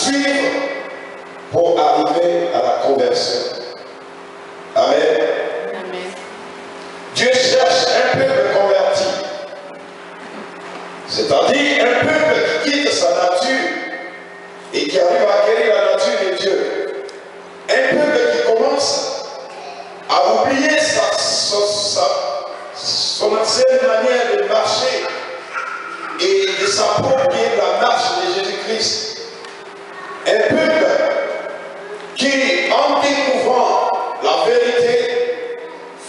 suivre pour arriver à la conversion. Amen. Amen. Dieu cherche un peuple converti. C'est-à-dire un peuple qui quitte sa nature et qui arrive à acquérir la nature de Dieu. Un peuple qui commence à oublier son ancienne manière de marcher et de s'approprier la marche de Jésus-Christ. Un peuple qui, en découvrant la vérité,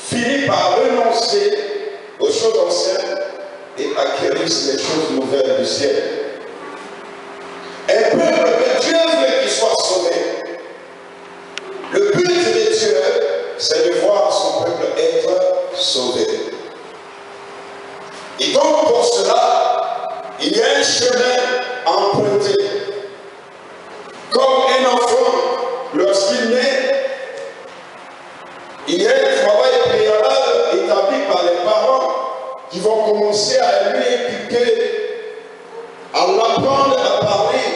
finit par renoncer aux choses anciennes et acquérir les choses nouvelles du ciel. Un peuple que Dieu veut qu'il soit sauvé. Le but de Dieu, c'est de voir son peuple être sauvé. Et donc pour cela, il y a un chemin emprunté. Comme un enfant, lorsqu'il naît, il y a un travail préalable établi par les parents qui vont commencer à lui éduquer, à l'apprendre à parler.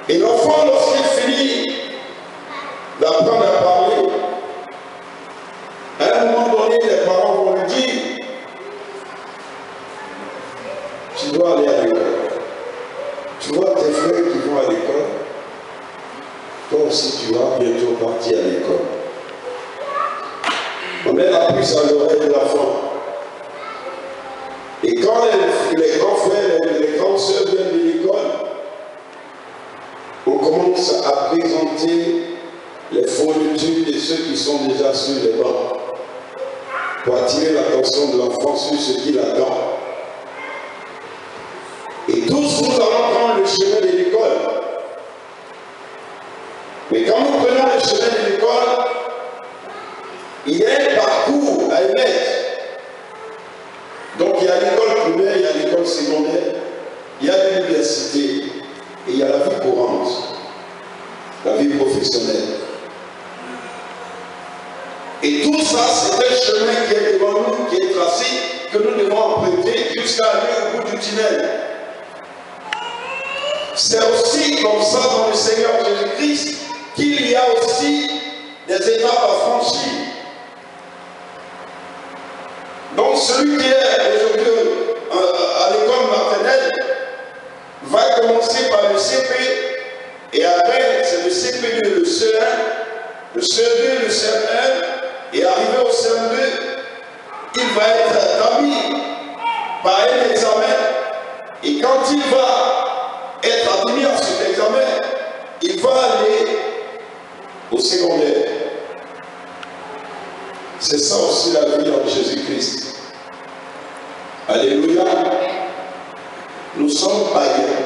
Et l'enfant, lorsqu'il finit d'apprendre à parler, à un moment donné, les parents vont lui dire, tu dois aller à l'école. Tu vois tes frères qui vont à l'école, toi aussi tu vas bientôt partir à l'école. On met la puce à l'oreille de l'enfant. Et quand les grands frères et les grandes sœurs viennent de l'école, on commence à présenter les fournitures de ceux qui sont déjà sur les bancs pour attirer l'attention de l'enfant sur ce qu'il attend. Et tous nous allons prendre le chemin de l'école. Mais quand nous prenons le chemin de l'école, il y a un parcours à émettre. Donc il y a l'école primaire, il y a l'école secondaire, il y a l'université et il y a la vie courante, la vie professionnelle. Et tout ça, c'est un chemin qui est devant nous, qui est tracé, que nous devons emprunter jusqu'à aller au bout du tunnel. C'est aussi comme ça dans le Seigneur Jésus-Christ qu'il y a aussi des étapes à franchir. Donc celui qui est aujourd'hui à l'école maternelle va commencer par le CP et après c'est le CP2, le CE1, le CE2, le CM1 et arrivé au CM2, il va être admis par un examen et quand il va être admis à cet examen, il va aller au secondaire. C'est ça aussi la vie en Jésus-Christ. Alléluia. Nous sommes païens.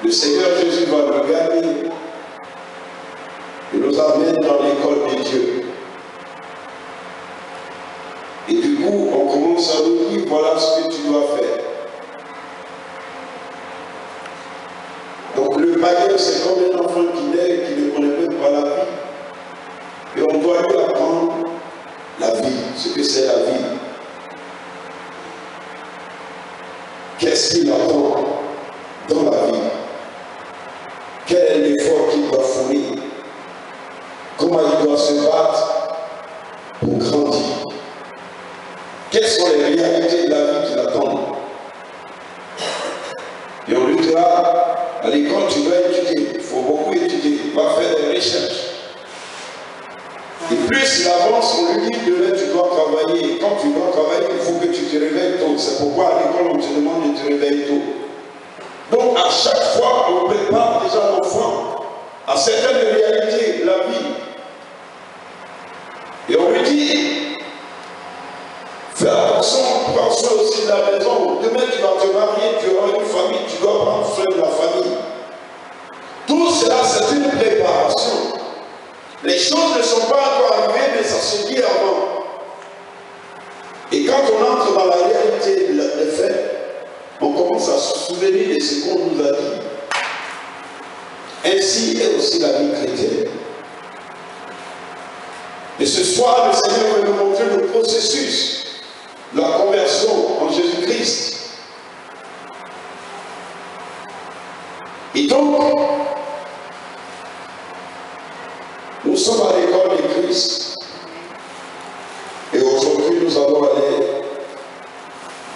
Le Seigneur Jésus va nous gagner et nous amener dans l'école de Dieu. Et du coup, on commence à nous dire, voilà ce que tu dois faire. Donc le païen, c'est comme un enfant qui naît, qui ne connaît même pas la vie. Et on doit lui apprendre la vie, ce que c'est la vie. Qu'est-ce qu'il attend dans la vie? Quel est l'effort qu'il doit fournir? Comment il doit se battre pour grandir? Quelles sont les réalités de la vie qui l'attendent? Et on lui dira, à l'école, tu dois étudier, il faut beaucoup étudier, va faire des recherches. Et plus il avance, on lui dit, demain tu dois travailler. Et quand tu dois travailler, il faut que tu te réveilles tôt. C'est pourquoi à l'école, on te demande de te réveiller tôt. Donc à chaque fois, on prépare déjà l'enfant à certaines réalités de la vie. Et on lui dit, fais attention, prends soin aussi de la maison. Demain tu vas te marier, tu auras une famille, tu dois prendre soin de la famille. Tout cela, c'est une préparation. Les choses ne sont pas encore arrivées, mais ça se dit avant. Et quand on entre dans la réalité des faits, on commence à se souvenir de ce qu'on nous a dit. Ainsi est aussi la vie chrétienne. Et ce soir, le Seigneur veut nous montrer le processus de la conversion en Jésus-Christ. Et donc, nous sommes à l'école de Christ. Et aujourd'hui, nous allons aller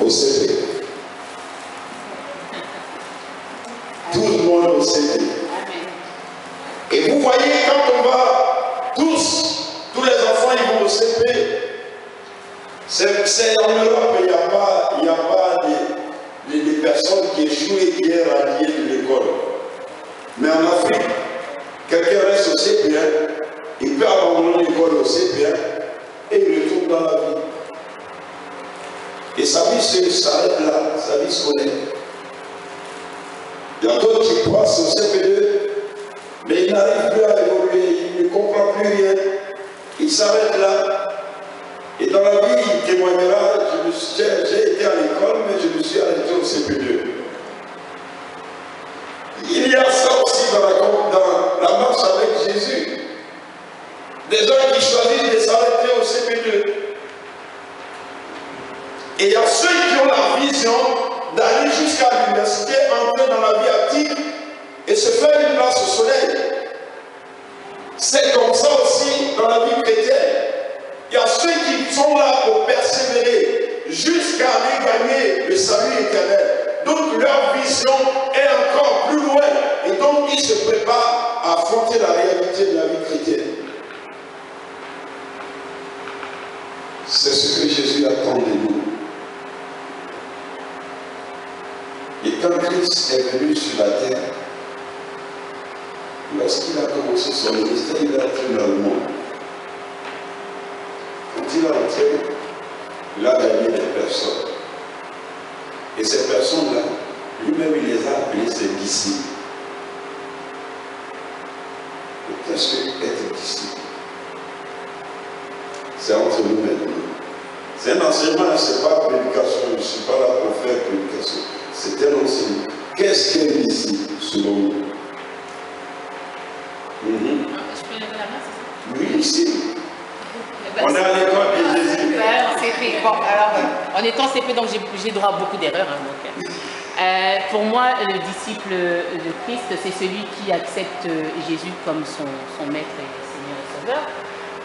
au CP. Tout le monde au CP. Et vous voyez, quand on va, tous les enfants, ils vont au CP. C'est en Europe, il n'y a pas des personnes qui échouent et qui est radiées de l'école. Mais en Afrique, quelqu'un reste au CP, il peut abandonner l'école au CP et il retourne dans la vie. Et sa vie s'arrête là, sa vie scolaire. Il y a d'autres qui passent au CP2, mais il n'arrive plus à évoluer, il ne comprend plus rien. Il s'arrête là. Et dans la vie, il témoignera, j'ai été à l'école, mais je me suis arrêté au CP2. Il y a ça aussi dans la marche avec Jésus. Des gens qui choisissent de s'arrêter au CP2. Et il y a ceux qui ont la vision d'aller jusqu'à l'université, entrer dans la vie active et se faire une place au soleil. C'est comme ça aussi dans la vie chrétienne. Il y a ceux qui sont là pour persévérer jusqu'à aller gagner le salut éternel. Donc leur vision est encore plus loin. Et donc ils se préparent à affronter la réalité de la vie chrétienne. C'est ce que Jésus attend de nous. Et quand Christ est venu sur la terre, lorsqu'il a commencé son ministère, il a entré dans le monde. Quand il est entré, il a gagné des personnes. Et ces personnes-là, lui-même, il les a appelées ses disciples. Et qu'est-ce que être disciple? C'est entre nous maintenant. C'est un enseignement, ce n'est pas prédication. Je ne suis pas là pour faire prédication. C'est un enseignement. Qu'est-ce qu'un disciple, selon nous? Je peux lever la main, c'est ça? Oui, ici. On est à l'école de Jésus. En CP. Bon, alors, en étant CP, donc j'ai droit à beaucoup d'erreurs. Pour moi, le disciple de Christ, c'est celui qui accepte Jésus comme son maître et Seigneur et Sauveur,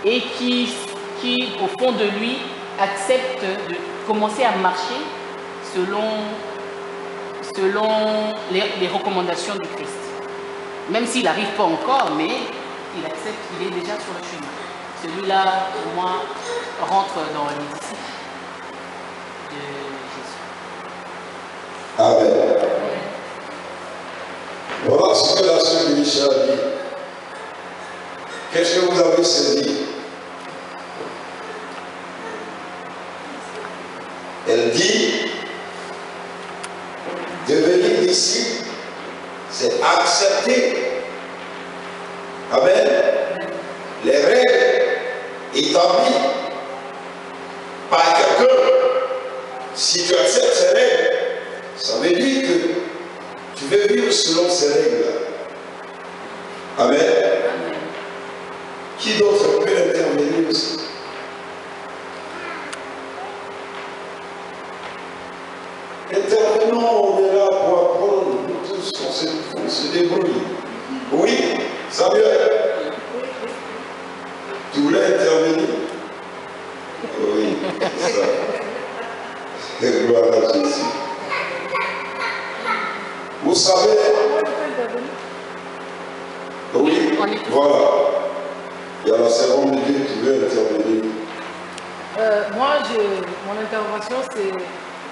et qui, au fond de lui, accepte de commencer à marcher selon les recommandations du Christ. Même s'il n'arrive pas encore, mais il accepte qu'il est déjà sur le chemin. Celui-là, pour moi, rentre dans les disciples de Jésus. Amen. Voilà ce que la sœur Michel a dit. Qu'est-ce que vous avez saisi? Elle dit, devenir disciple, c'est accepter, amen, les règles établies par quelqu'un. Si tu acceptes ces règles, ça veut dire que tu veux vivre selon ces règles-là. Amen. Qui d'autre peut intervenir aussi? Intervenons, on est là pour apprendre, nous tous, on se débrouille. Oui, Samuel, tu voulais intervenir? Oui, c'est ça. Et gloire à Jésus. Vous savez, oui, voilà. Il y a la servante de Dieu qui veut intervenir. Moi, mon intervention, c'est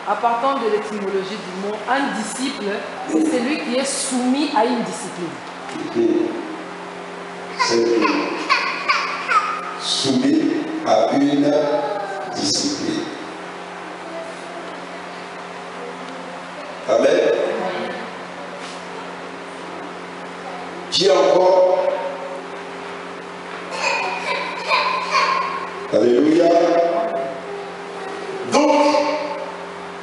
à partir de l'étymologie du mot, un disciple, c'est celui qui est soumis à une discipline. C'est soumis à une discipline. Amen. Qui encore? Alléluia. Donc,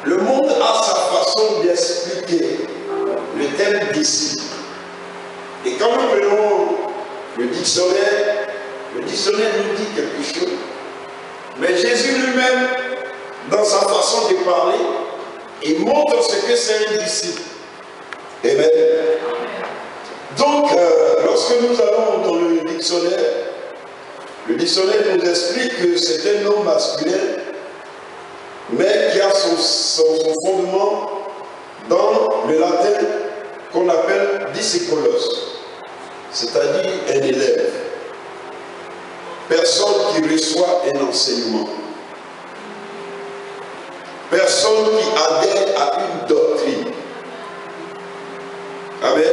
le monde a sa façon d'expliquer le thème disciple. Et quand nous prenons le dictionnaire nous dit quelque chose. Mais Jésus lui-même, dans sa façon de parler, il montre ce que c'est un disciple. Amen. Donc, lorsque nous allons dans le dictionnaire nous explique que c'est un nom masculin, mais qui a son fondement dans le latin qu'on appelle discipulos, c'est-à-dire un élève, personne qui reçoit un enseignement, personne qui adhère à une doctrine. Amen.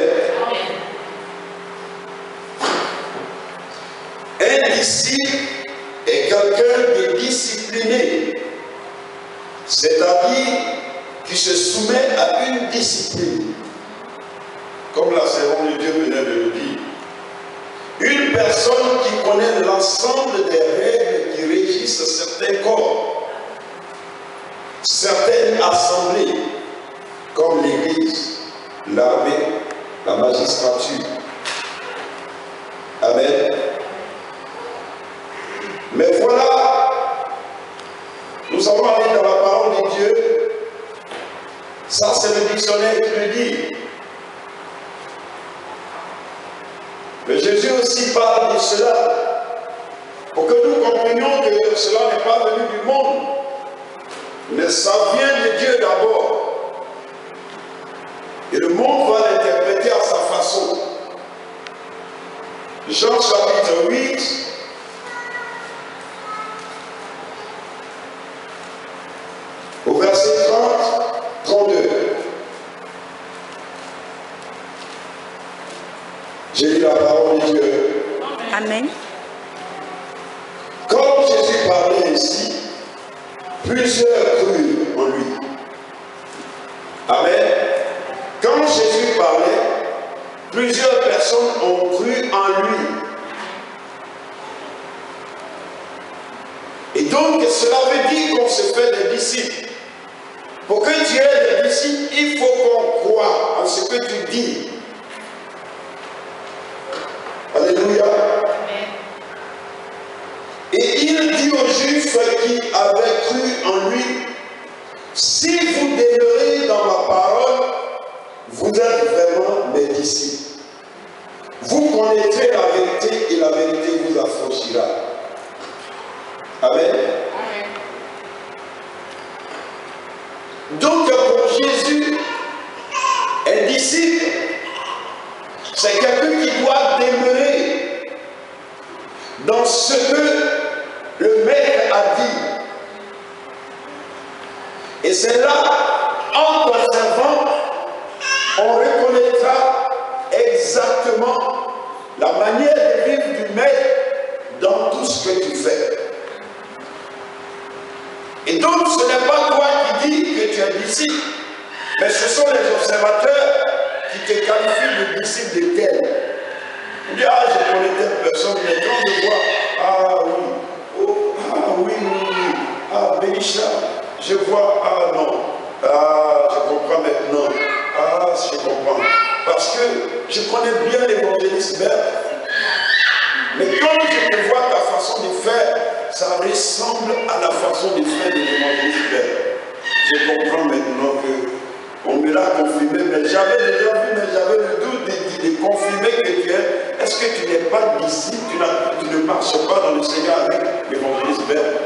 Un disciple est quelqu'un de discipliné, c'est-à-dire qui se soumet à une discipline, comme la servante de Dieu venait de le dire. Une personne qui connaît l'ensemble des règles qui régissent certains corps, certaines assemblées, comme l'Église, l'armée, la magistrature. Amen. Mais voilà, nous allons aller dans la parole de Dieu. Ça, c'est le dictionnaire qui le dit. Mais Jésus aussi parle de cela, pour que nous comprenions que cela n'est pas venu du monde, mais ça vient de Dieu d'abord. Et le monde va l'interpréter à sa façon. Jean chapitre 8, au verset 30, 32. J'ai lu la parole de Dieu. Amen. Comme Jésus parlait ainsi, plusieurs crurent en lui. Amen. Quand Jésus parlait, plusieurs personnes ont cru en lui. Et donc, cela veut dire qu'on se fait des disciples. Pour que tu aies des disciples, il faut qu'on croie en ce que tu dis. Alléluia. Et il dit aux Juifs qui avaient cru en lui, si vous demeurez dans ma parole, vous êtes vraiment mes disciples. Vous connaîtrez la vérité et la vérité vous affranchira. Amen. Donc pour Jésus, un disciple, c'est quelqu'un qui doit demeurer dans ce que le Maître a dit. Et c'est là, en conservant, on reconnaîtra exactement la manière de vivre du Maître dans tout ce que tu fais. Et donc, ce n'est pas toi qui dis que tu es disciple, mais ce sont les observateurs qui te qualifient de disciple de tel. On dit, ah, je connais telle personne, mais quand je vois, ah oui, oh, ah oui, ah Bélisha, je vois, ah non, ah, je comprends maintenant, ah, je comprends. Parce que je connais bien l'évangéliste Berthe, mais quand je te vois ta façon de faire, ça ressemble à la façon de faire de l'évangéliste Berthe. Je comprends maintenant que on me l'a confirmé, mais j'avais déjà vu, mais j'avais le doute de confirmer que tu es. Est-ce que tu n'es pas disciple, tu ne marches pas dans le Seigneur avec l'évangéliste Berthe?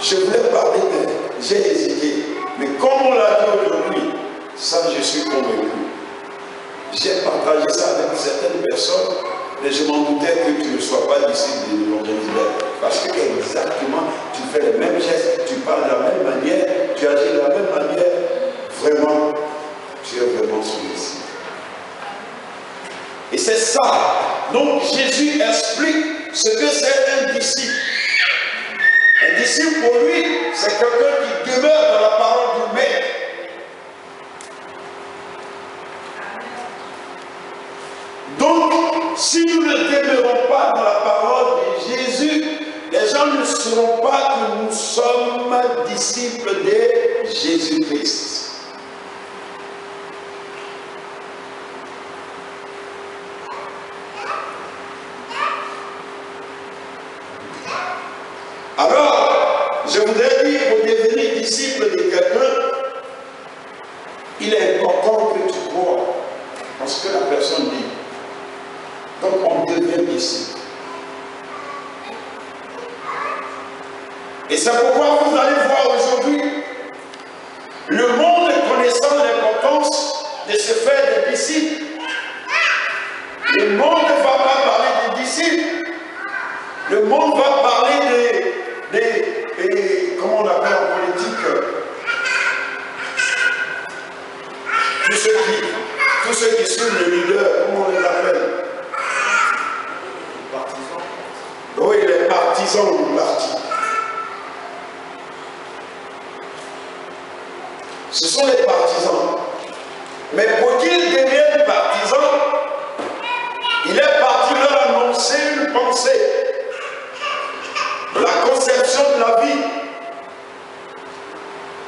Je voulais parler, mais j'ai hésité. Mais comme on l'a dit aujourd'hui, ça je suis convaincu. J'ai partagé ça avec certaines personnes, mais je m'en doutais que tu ne sois pas disciple de l'évangéliste Berthe. Parce que exactement, tu fais les mêmes gestes, tu parles de la même manière, tu agis de la même manière. Vraiment, tu es vraiment son disciple. Et c'est ça. Donc Jésus explique ce que c'est un disciple. Un disciple pour lui, c'est quelqu'un qui demeure dans la parole du Maître. Donc, si nous ne demeurons pas dans la parole de Jésus, les gens ne sauront pas que nous sommes disciples de Jésus-Christ. Alors, je voudrais dire, pour devenir disciple de quelqu'un, il est important que tu crois en ce que la personne disciple. Et c'est pourquoi vous allez voir aujourd'hui, le monde connaissant l'importance de se faire des disciples. Le monde ne va pas parler des disciples. Le monde va parler comment on appelle en politique, tous ceux qui suivent le leader, comment on les appelle? Les partisans. Oui, les partisans du parti. Ce sont les partisans. Mais pour qu'ils deviennent partisans, il est parti leur annoncer une pensée. La conception de la vie.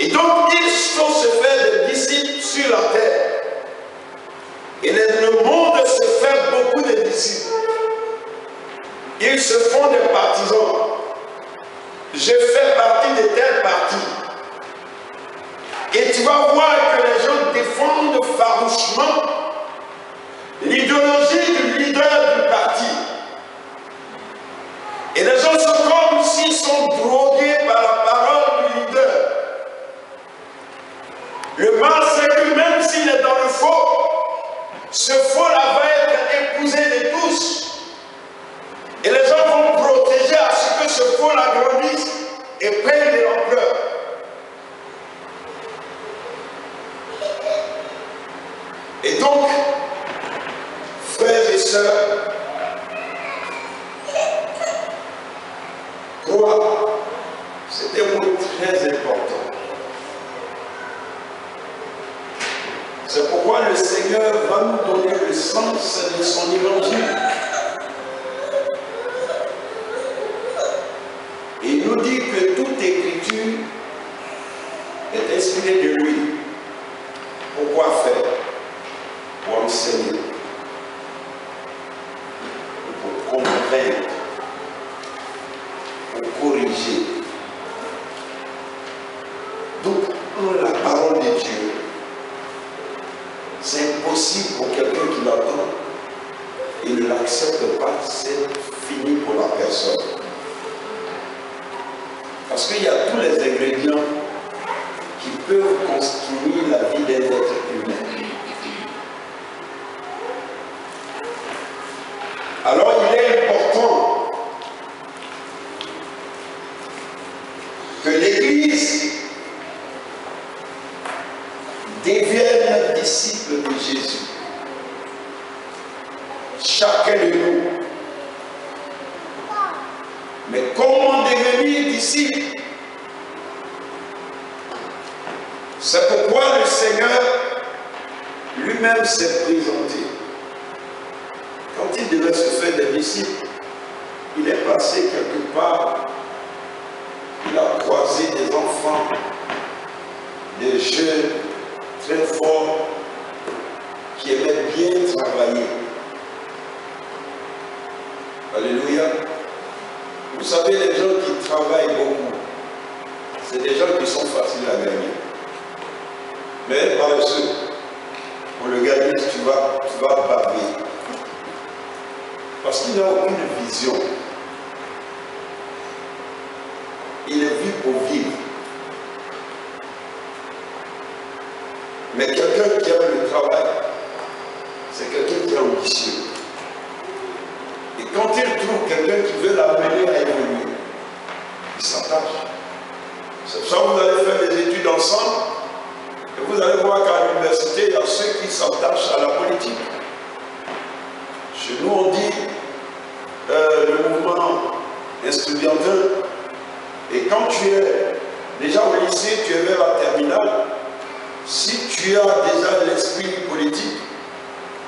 Et donc, il faut se faire des disciples sur la terre. Et le monde se fait beaucoup de disciples. Ils se font des partisans. Je fais partie de tel parti. Et tu vas voir que les gens défendent farouchement l'idéologie du leader du parti. Et les gens sont comme s'ils sont drogués par la parole du leader. Le mal, c'est que même s'il est dans le faux, ce faux-là va être épousé de tous. Et les gens vont protéger à ce que ce faux-là grandisse et prenne de l'ampleur. Et donc, frères et sœurs, croire, c'est un mot très important. C'est pourquoi le Seigneur va nous donner le sens de son évangile. Et il nous dit que toute écriture est inspirée de lui. Pourquoi faire? Pour enseigner, pour comprendre, pour corriger. Donc, la parole de Dieu, c'est impossible pour quelqu'un qui l'entend et ne l'accepte pas, c'est fini pour la personne. Parce qu'il y a tous les ingrédients qui peuvent constituer la vie d'un être humain. Alors il est important que l'Église devienne disciple de Jésus. Chacun de nous. Mais comment devenir disciple? C'est pourquoi le Seigneur lui-même s'est présenté. Quand il devait se faire des disciples, il est passé quelque part, il a croisé des enfants, des jeunes très forts, qui aimaient bien travailler. Alléluia. Vous savez, les gens qui travaillent beaucoup, c'est des gens qui sont faciles à gagner. Mais paresseux, pour le gagner, tu vas baver. Parce qu'il n'a aucune vision. Il est vu pour vivre. Mais quelqu'un qui aime le travail, c'est quelqu'un qui est ambitieux. Et quand il trouve quelqu'un qui veut l'amener à évoluer, il s'attache. C'est pour ça que vous allez faire des études ensemble, et vous allez voir qu'à l'université, il y a ceux qui s'attachent à la politique. Chez nous, on dit le mouvement estudiantin. Et quand tu es déjà au lycée, tu es vers la terminale, si tu as déjà l'esprit politique,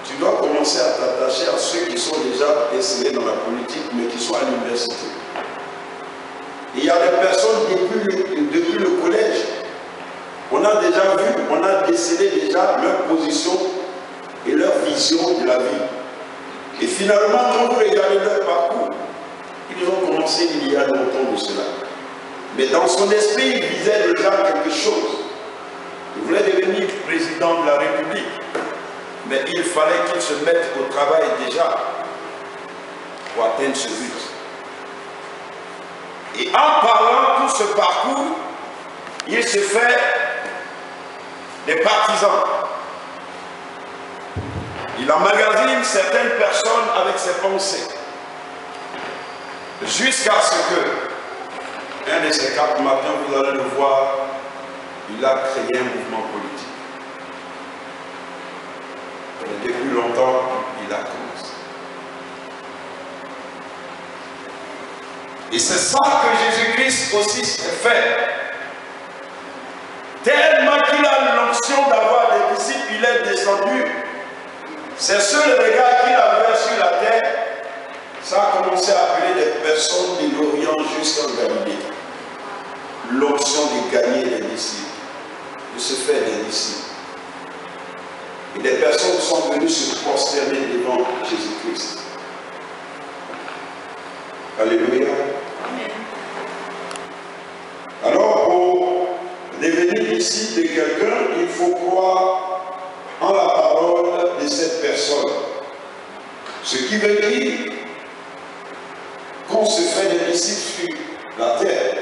tu dois commencer à t'attacher à ceux qui sont déjà insérés dans la politique, mais qui sont à l'université. Il y a des personnes depuis le collège, on a déjà vu, on a décelé déjà leur position et leur vision de la vie. Et finalement, quand vous regardez leur parcours, ils ont commencé il y a longtemps de cela. Mais dans son esprit, il visait déjà quelque chose. Il voulait devenir président de la République. Mais il fallait qu'il se mette au travail déjà. pour atteindre ce but. Et en parlant tout ce parcours, il se fait des partisans. Il emmagasine certaines personnes avec ses pensées. Jusqu'à ce que, un de ces 4 matins, vous allez le voir, il a créé un mouvement politique. Et depuis longtemps, il a commencé. Et c'est ça que Jésus-Christ aussi fait. Tellement qu'il a l'onction d'avoir des disciples, il est descendu. C'est seul regard qu'il avait sur la terre. Ça a commencé à appeler des personnes de l'Orient jusqu'en Galilée. L'option de gagner des disciples, de se faire des disciples. Et des personnes sont venues se prosterner devant Jésus-Christ. Alléluia. Amen. Alors, pour devenir disciple de quelqu'un, il faut croire en la parole de cette personne. Ce qui veut dire qu'on se fait des disciples sur la terre.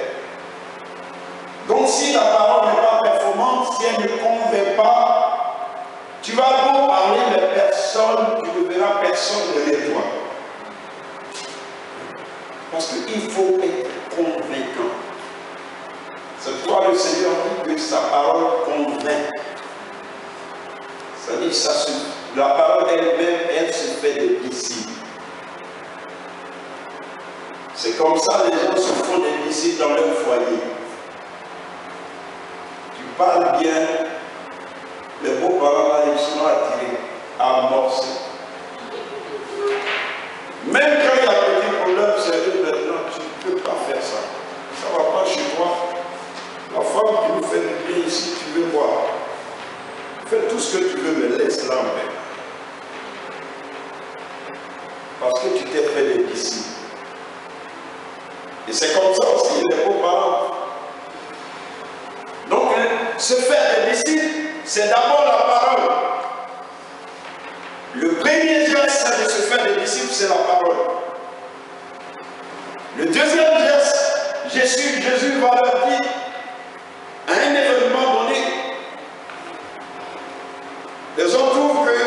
Donc si la parole n'est pas performante, si elle ne convainc pas, tu vas beau parler de personne, tu ne verras personne derrière toi. Parce qu'il faut être convaincant. C'est toi le Seigneur dit que sa parole convainc. C'est-à-dire que la parole elle-même, elle se fait des disciples. C'est comme ça les gens se font des disciples dans leur foyer. Tu parles bien, les beaux-parents là, ils sont attirés, amorcés. Même quand il y a un petit problème, c'est eux maintenant, tu ne peux pas faire ça. Ça ne va pas chez toi. La femme qui nous fait du bien ici, tu veux voir. Fais tout ce que tu veux, mais laisse-la en paix. Parce que tu t'es fait des disciples. Et c'est comme ça aussi les beaux-parents. Donc, se faire des disciples, c'est d'abord la parole. Le premier geste de se faire des disciples, c'est la parole. Le deuxième geste, Jésus va leur dire, à un événement donné, les gens trouvent que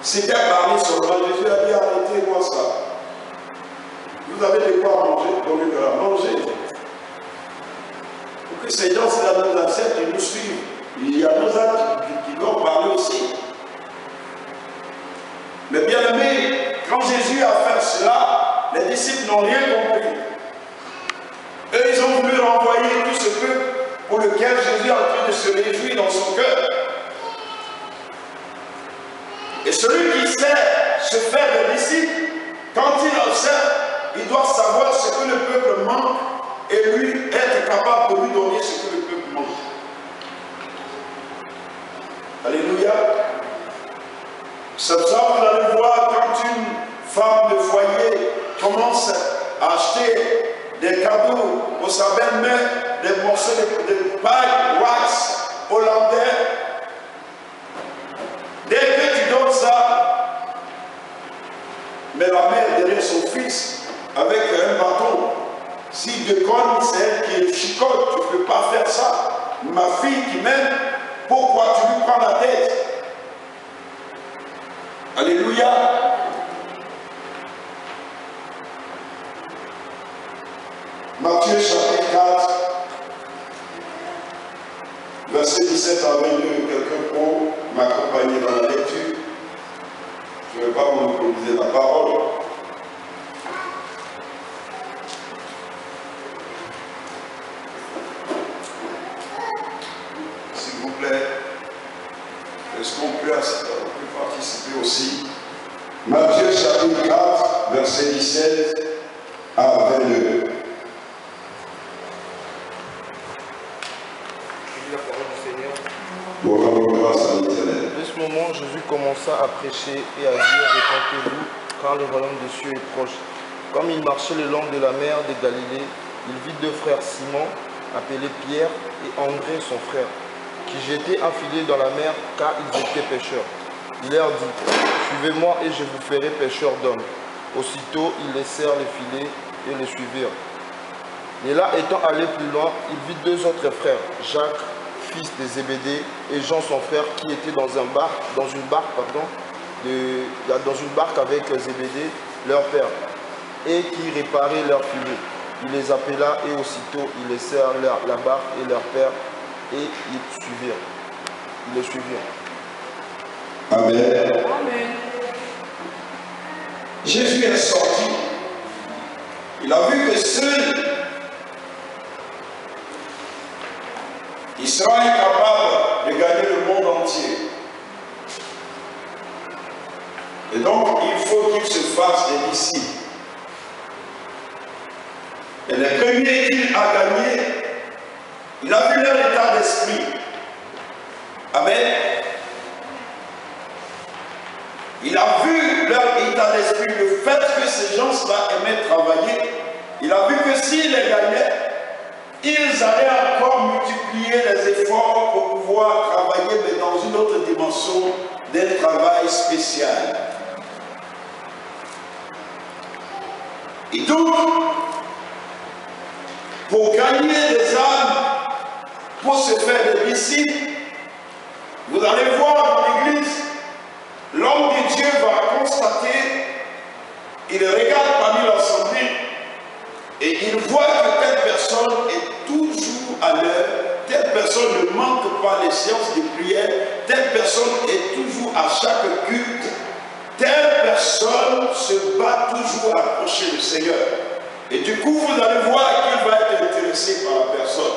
c'était parler seulement. Jésus a dit, arrêtez-moi ça. Vous avez de quoi manger, donnez-leur à manger. Pour que ces gens-là nous acceptent et nous suivent. Il y a nos actes qui doivent parler aussi. Mais bien aimé, quand Jésus a fait cela, les disciples n'ont rien compris. Eux, ils ont voulu renvoyer tout ce peuple pour lequel Jésus est en train de se réjouir dans son cœur. Et celui qui sait se faire des disciples, quand il observe, il doit savoir ce que le peuple manque et lui être capable de lui donner ce que le peuple manque. Alléluia. C'est pour ça que vous allez voir quand une femme de foyer commence à acheter des cadeaux pour sa belle-mère, des morceaux de paille, wax, hollandais. Dès que tu donnes ça, mais la mère derrière son fils, avec un bâton, s'il déconne, c'est elle qui est chicote, tu ne peux pas faire ça. Ma fille qui m'aime, pourquoi tu lui prends la tête? Alléluia. Matthieu chapitre 4, verset 17 à 22, quelqu'un pour m'accompagner dans la lecture. Je ne vais pas vous monopoliser la parole. S'il vous plaît, est-ce qu'on peut participer aussi? Matthieu chapitre 4, verset 17 à 22. Dès ce moment, Jésus commença à prêcher et à dire, répentez-vous, car le royaume des cieux est proche. Comme il marchait le long de la mer de Galilée, il vit 2 frères Simon, appelés Pierre, et André son frère, qui jetaient un filet dans la mer, car ils étaient pêcheurs. Il leur dit, suivez-moi et je vous ferai pêcheurs d'hommes. Aussitôt, ils laissèrent les filets et les suivirent. Et là, étant allé plus loin, il vit deux autres frères, Jacques, fils de Zébédée, et Jean, son frère, qui étaient dans une barque avec Zébédée, leur père, et qui réparaient leurs filets. Il les appela et aussitôt ils laissèrent la barque et leur père et ils les suivirent. Amen. Amen. Jésus est sorti. Il a vu que seul il sera incapable de gagner le monde entier. Et donc, il faut qu'il se fasse des disciples. Et les premiers qu'il a gagnés, il a vu leur état d'esprit. Amen. Il a vu leur état d'esprit, le fait que ces gens-là aimaient travailler. Il a vu que s'ils les gagnaient, ils allaient encore multiplier les efforts pour pouvoir travailler, mais dans une autre dimension d'un travail spécial. Et donc, pour gagner des âmes, pour se faire des disciples, vous allez voir dans l'église, l'homme de Dieu va constater, il regarde parmi l'assemblée et il voit que telle personne est toujours à l'heure, telle personne ne manque pas les séances de prière, telle personne est toujours à chaque culte, telle personne se bat toujours à approcher le Seigneur. Et du coup, vous allez voir qu'il va être intéressé par la personne.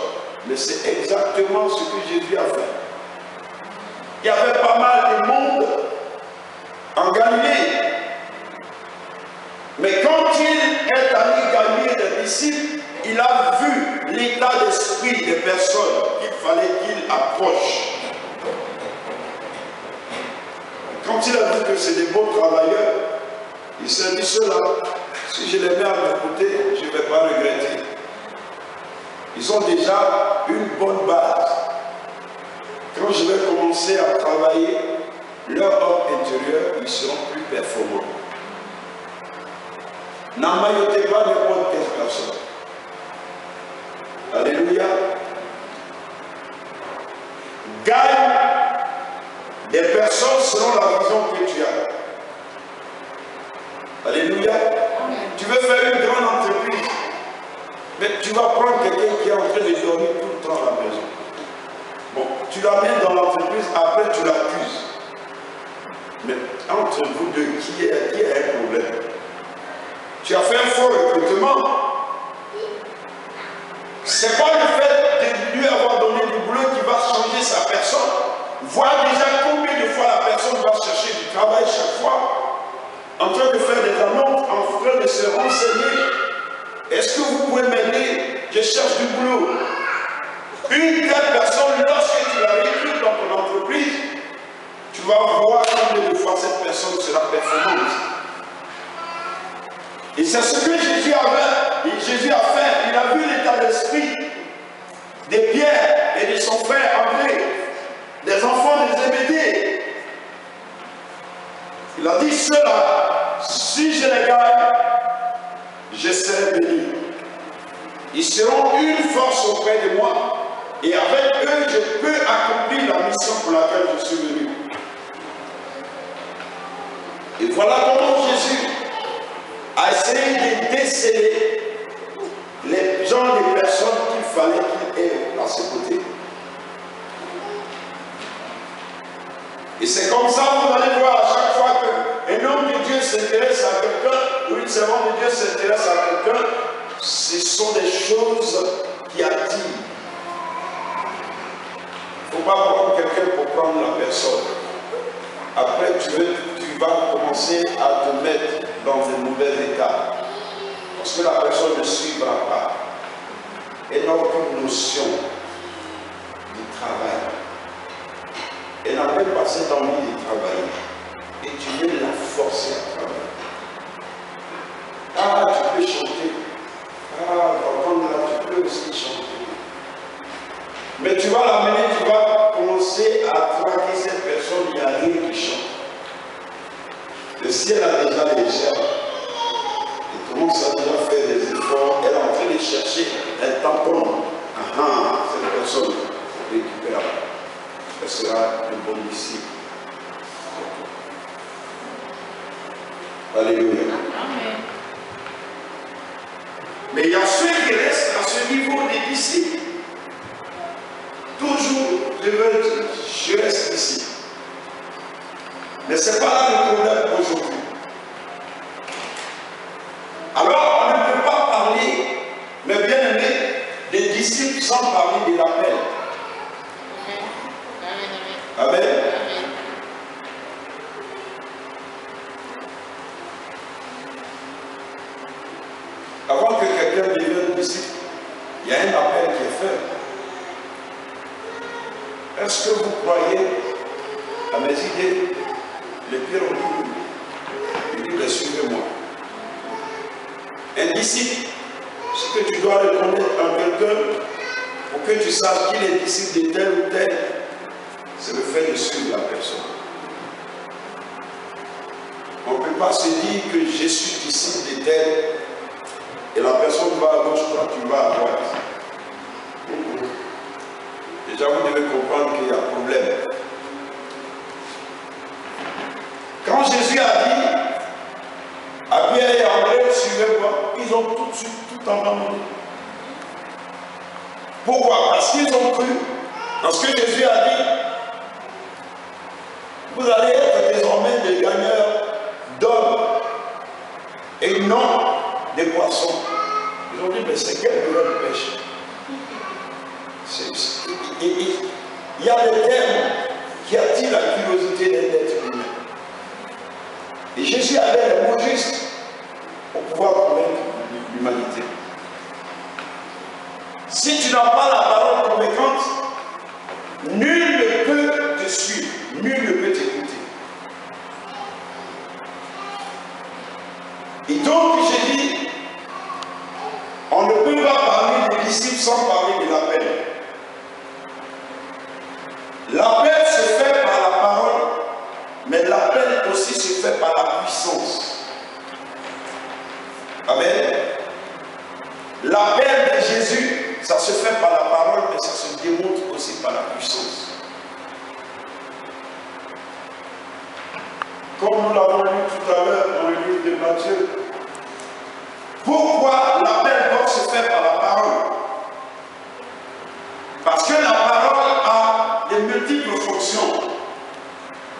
Mais c'est exactement ce que Jésus a fait. Il y avait pas mal de monde en Galilée. Mais quand il est allé gagner des disciples, il a vu l'état d'esprit des personnes qu'il fallait qu'il approche. Quand il a vu que c'est des bons travailleurs, il s'est dit cela, si je les mets à mes côtés, je ne vais pas regretter. Ils ont déjà une bonne base. Quand je vais commencer à travailler, leur homme intérieur, ils seront plus performants. N'emmaillotez pas n'importe quelle personne. Alléluia. Gagne des personnes selon la vision que tu as. Alléluia. Tu veux faire une grande entreprise, mais tu vas prendre quelqu'un qui est en train de dormir tout le temps à la maison. Bon, tu l'amènes dans l'entreprise, après tu l'accuses. Mais entre vous deux, qui a un problème? Tu as fait un faux recrutement. Ce n'est pas le fait de lui avoir donné du boulot qui va changer sa personne. Voir déjà combien de fois la personne va chercher du travail chaque fois, en train de faire des annonces, en train de se renseigner. Est-ce que vous pouvez m'aider? Je cherche du boulot. Une telle personne, lorsque tu la recrutes dans ton entreprise, tu vas voir combien de fois cette personne sera performante. Et c'est ce que Jésus a fait. Il a vu l'état d'esprit de Pierre et de son frère André, des enfants de Zébédée. Il a dit cela, si je les gagne, je serai béni. Ils seront une force auprès de moi et avec eux, je peux accomplir la mission pour laquelle je suis venu. Et voilà comment Jésus a essayé de déceler les gens, les personnes qu'il fallait qu'il ait à ses côtés. Et c'est comme ça, vous allez voir à chaque fois qu'un homme de Dieu s'intéresse à quelqu'un, ou une servante de Dieu s'intéresse à quelqu'un, ce sont des choses qui attirent. Il ne faut pas prendre quelqu'un pour prendre la personne. Après, tu vas commencer à te mettre dans un mauvais état. Parce que la personne ne suivra pas. Elle n'a aucune notion du travail. Elle n'a même pas cette envie de travailler. Et tu veux la forcer à travailler. Ah, tu peux chanter. Ah, là, tu peux aussi chanter. Mais tu vas l'amener, tu vas commencer à traquer cette personne, il n'y a rien qui chante. Et si elle a déjà les germes, commence à déjà faire des efforts, elle est en train de chercher, elle tamponne. Cette personne récupère. Elle sera un bon disciple. Alléluia. Amen. Mais il y a ceux qui restent à ce niveau des disciples. Toujours, je reste ici. Mais ce n'est pas là le problème aujourd'hui. Alors, on ne peut pas parler, mais bien aimé, des disciples sans parler de l'appel. Amen. Amen. Avant que quelqu'un devienne disciple, il y a un appel qui est fait. Est-ce que vous croyez à mes idées? Les pires ont dit, il dit, suivez-moi. Un disciple, ce que tu dois reconnaître en quelqu'un, pour que tu saches qu'il est disciple de tel ou tel, c'est le fait de suivre la personne. On ne peut pas se dire que je suis disciple de tel, et la personne va à gauche, toi tu vas à droite. Déjà, vous devez comprendre qu'il y a un problème. Quand Jésus a dit à Pierre et André, suivez-moi, ils ont tout de suite tout abandonné. Pourquoi? Parce qu'ils ont cru en ce que Jésus a dit. Vous allez être désormais des gagneurs d'hommes et non des poissons. Ils ont dit, mais c'est quelle nouvelle pêche? Il y a des termes qui attirent la curiosité d'un être humain. Et Jésus avait les mots justes pour pouvoir convaincre l'humanité. Si tu n'as pas la parole convaincante, nul ne peut te suivre, nul ne peut t'écouter. Et donc, j'ai dit, on ne peut pas parler des disciples sans parler de l'appel. L'appel se fait par la parole, mais l'appel aussi se fait par la puissance. Amen. L'appel de Jésus, ça se fait par la parole, mais ça se démontre aussi par la puissance. Comme nous l'avons lu tout à l'heure dans le livre de Matthieu. Pourquoi l'appel doit se faire par la parole? Parce que la parole a des multiples fonctions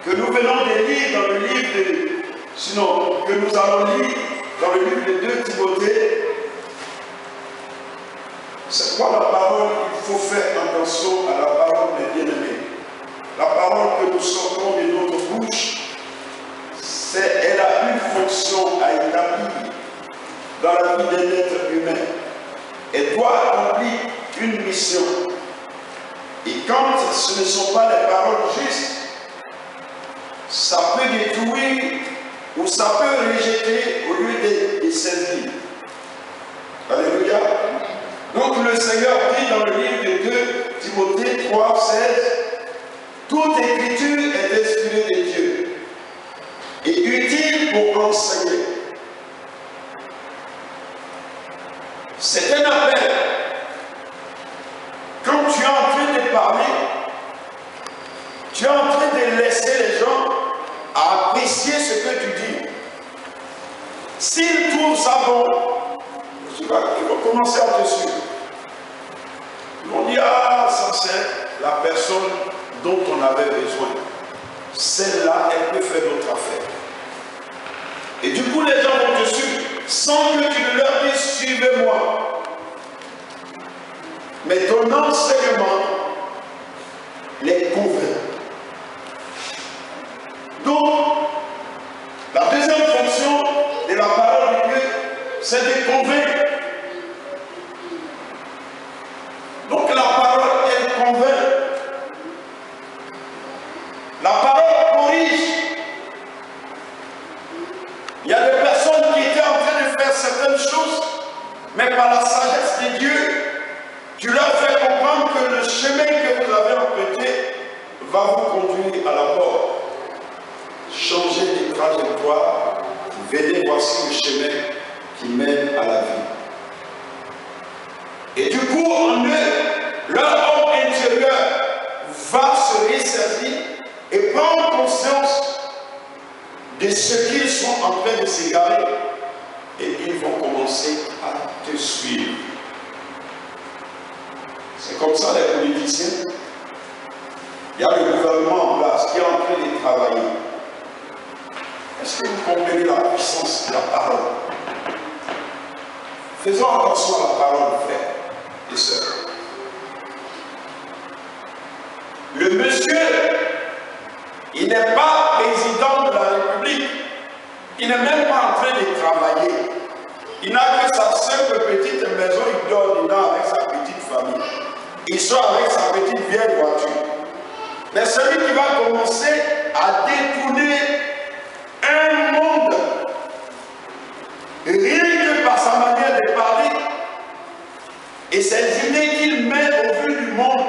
que nous venons de lire dans le livre que nous allons lire dans le livre de 2 Timothée. C'est quoi la parole? Il faut faire attention à la parole des bien-aimés. La parole que nous sortons de notre bouche, elle a une fonction à établir dans la vie d'un être humain. Elle doit accomplir une mission. Et quand ce ne sont pas les paroles justes, ça peut détruire ou ça peut rejeter au lieu de saisir. Alléluia. Donc le Seigneur dit dans le livre de 2 Timothée 3, 16, toute écriture est inspirée de Dieu et utile pour enseigner. C'est un appel. Quand tu es en train de parler, tu es en train de laisser les gens apprécier ce que tu dis. S'ils trouvent ça bon, ils vont commencer à te suivre. Ils vont dire, ah, ça c'est la personne dont on avait besoin. Celle-là, elle peut faire notre affaire. Et du coup, les gens vont te suivre sans que tu ne leur dises, suivez-moi. Mais ton enseignement les convainc. Donc, la deuxième fonction de la parole de Dieu, c'est de convaincre. Donc la parole, elle convainc. La parole corrige. Il y a des personnes qui étaient en train de faire certaines choses, mais par la sagesse de Dieu, tu leur fais comprendre que le chemin que vous avez emprunté va vous conduire à la mort. Changez de trajectoire, venez, voici le chemin qui mène à la vie. Et du coup, en eux, leur homme intérieur va se ressaisir et prendre conscience de ce qu'ils sont en train de s'égarer. Et ils vont commencer à te suivre. C'est comme ça les politiciens. Il y a le gouvernement en place qui est en train de travailler. Est-ce que vous comprenez la puissance de la parole? Faisons attention à la parole, frères et sœurs. Le monsieur, il n'est pas président de la République. Il n'est même pas en train de travailler. Il n'a que sa simple petite maison, il dort dedans avec sa petite famille. Il sort avec sa petite vieille voiture. Mais celui qui va commencer à détourner un monde, rien que par sa manière de parler et ses idées qu'il met au vu du monde,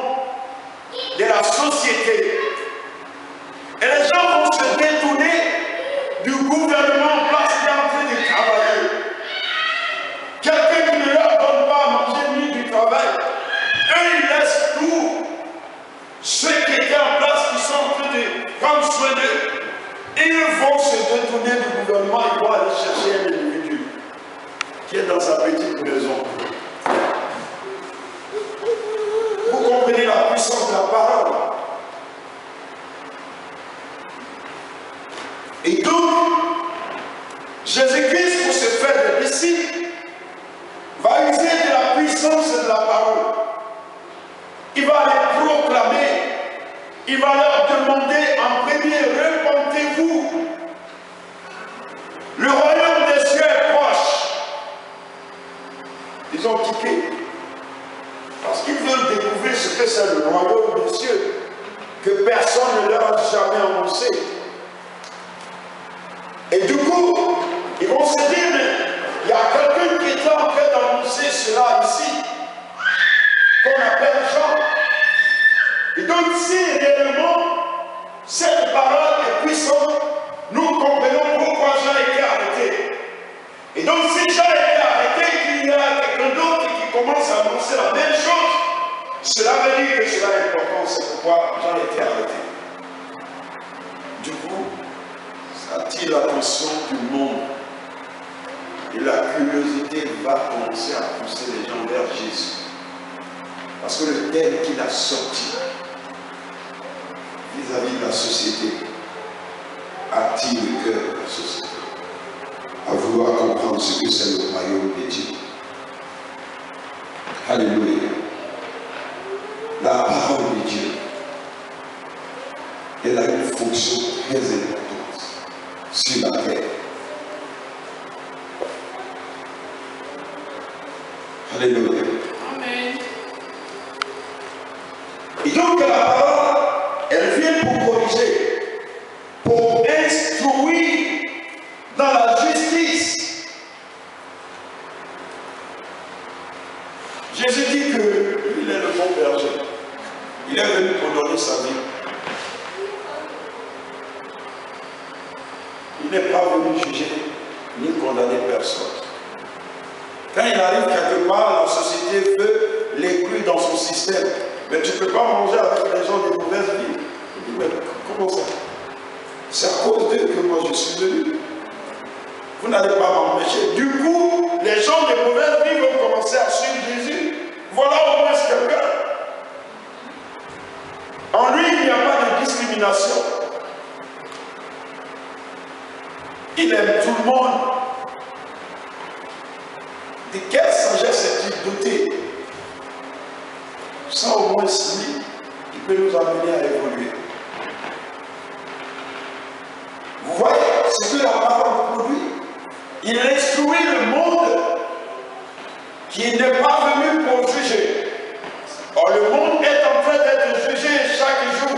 de la société. Et les gens vont se détourner du gouvernement en place qui est en train de travailler. Quelqu'un qui ne leur donne pas à manger ni du travail, eux ils laissent tout. Ceux qui étaient en place, qui sont en train de prendre soin d'eux, ils vont se détourner du gouvernement, ils vont aller chercher un individu qui est dans sa petite maison. Vous comprenez la puissance de la parole. Et donc, Jésus-Christ, pour se faire des disciples, va user de la puissance de la parole. Il va les proclamer. Il va leur demander en premier, repentez-vous. Le royaume des cieux est proche. Ils ont tiqué. Parce qu'ils veulent découvrir ce que c'est le royaume des cieux, que personne ne leur a jamais annoncé. Et du coup, ils vont se dire, mais il y a quelqu'un qui est en train d'annoncer cela ici, qu'on appelle Jean. Et donc, si réellement cette parole est puissante, nous comprenons pourquoi Jean a été arrêté. Et donc, si Jean a été arrêté, qu'il y a quelqu'un d'autre qui commence à annoncer la même chose, cela veut dire que cela est important, c'est pourquoi Jean a été arrêté. Du coup, ça attire l'attention du monde. Et la curiosité va commencer à pousser les gens vers Jésus. Parce que le thème qu'il a sorti vis-à-vis de la société attire le cœur de la société à vouloir comprendre ce que c'est le royaume de Dieu. Alléluia. La parole de Dieu, elle a une fonction très importante sur la terre. Alléluia. Amen. Et donc la parole, elle vient pour corriger, pour instruire dans la justice. Jésus dit que lui, il est le bon berger. Il est venu pour donner sa vie. Il n'est pas venu juger ni condamner personne. Quand il arrive quelque part, la société veut l'inclure dans son système. Mais tu ne peux pas manger avec les gens de mauvaise vie. Il dit, mais comment ça? C'est à cause d'eux que moi je suis venu. Vous n'allez pas m'empêcher. Du coup, les gens de mauvaise vie vont commencer à suivre Jésus. Voilà au moins quelqu'un. En lui, il n'y a pas de discrimination. Il aime tout le monde. De quelle sagesse est-il doté? Ça au moins, lui, il peut nous amener à évoluer. Vous voyez ce que la parole produit? Il instruit le monde qui n'est pas venu pour juger. Or, le monde est en train d'être jugé chaque jour.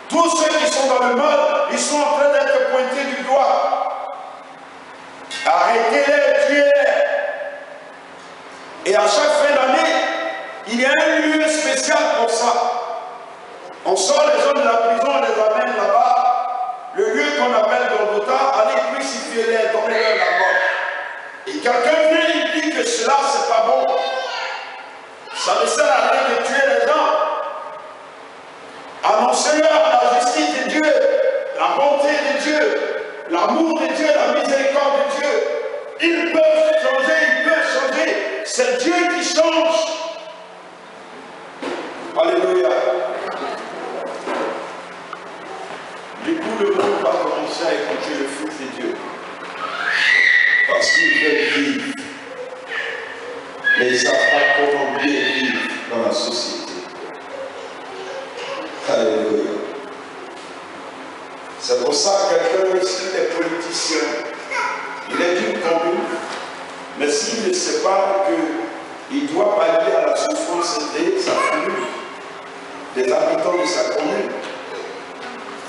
Tous ceux qui sont dans le mal, ils sont en train d'être pointés du doigt. Arrêtez-les, tuez-les. Et à chaque fin d'année, il y a un lieu spécial pour ça. On sort les gens de la prison, on les amène là-bas. Le lieu qu'on appelle Golgotha, allez crucifier-les, donnez-leur la mort. Et quelqu'un vient et dit que cela, c'est pas bon. Ça ne sert à rien de tuer les gens. Annoncez-leur la justice de Dieu, la bonté de Dieu, l'amour de Dieu, la miséricorde de Dieu. Ils peuvent changer. C'est Dieu qui change. Alléluia. Du coup, le monde va commencer à écouter le Fils de Dieu. Parce qu'ils veulent vivre. Mais ils ne savent pas comment bien vivre dans la société. Alléluia. C'est pour ça que quelqu'un ici, les politiciens, il est d'une commune, mais s'il ne sait pas qu'il doit pallier à la souffrance de sa commune, des habitants de sa commune,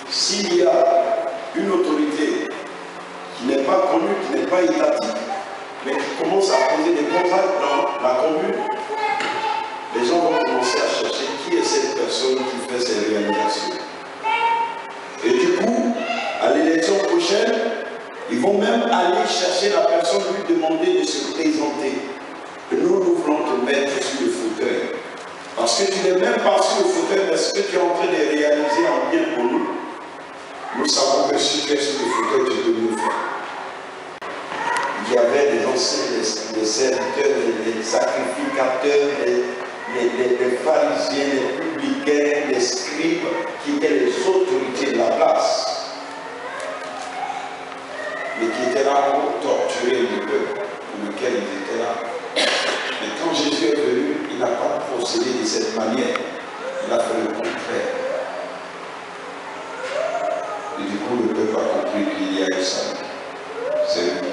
s'il y a une autorité qui n'est pas connue, qui n'est pas étatique, mais qui commence à poser des bons actes dans la commune, les gens vont commencer à chercher qui est cette personne qui fait ces réalisations. Et du coup, à l'élection prochaine, ils vont même aller chercher la personne, lui demander de se présenter. Et nous voulons te mettre sur le fauteuil. Parce que tu n'es même pas sur le fauteuil, mais ce que tu es en train de réaliser en bien pour nous, nous savons que si tu es sur le fauteuil, tu peux mieux faire. Il y avait des anciens, des serviteurs, des sacrificateurs, les pharisiens, les publicains, les scribes, qui étaient les autorités de la place, mais qui étaient là pour torturer le peuple pour lequel ils étaient là. Mais quand Jésus est venu, il n'a pas procédé de cette manière, il a fait le contraire. Et du coup, le peuple a compris qu'il y a eu ça. C'est lui.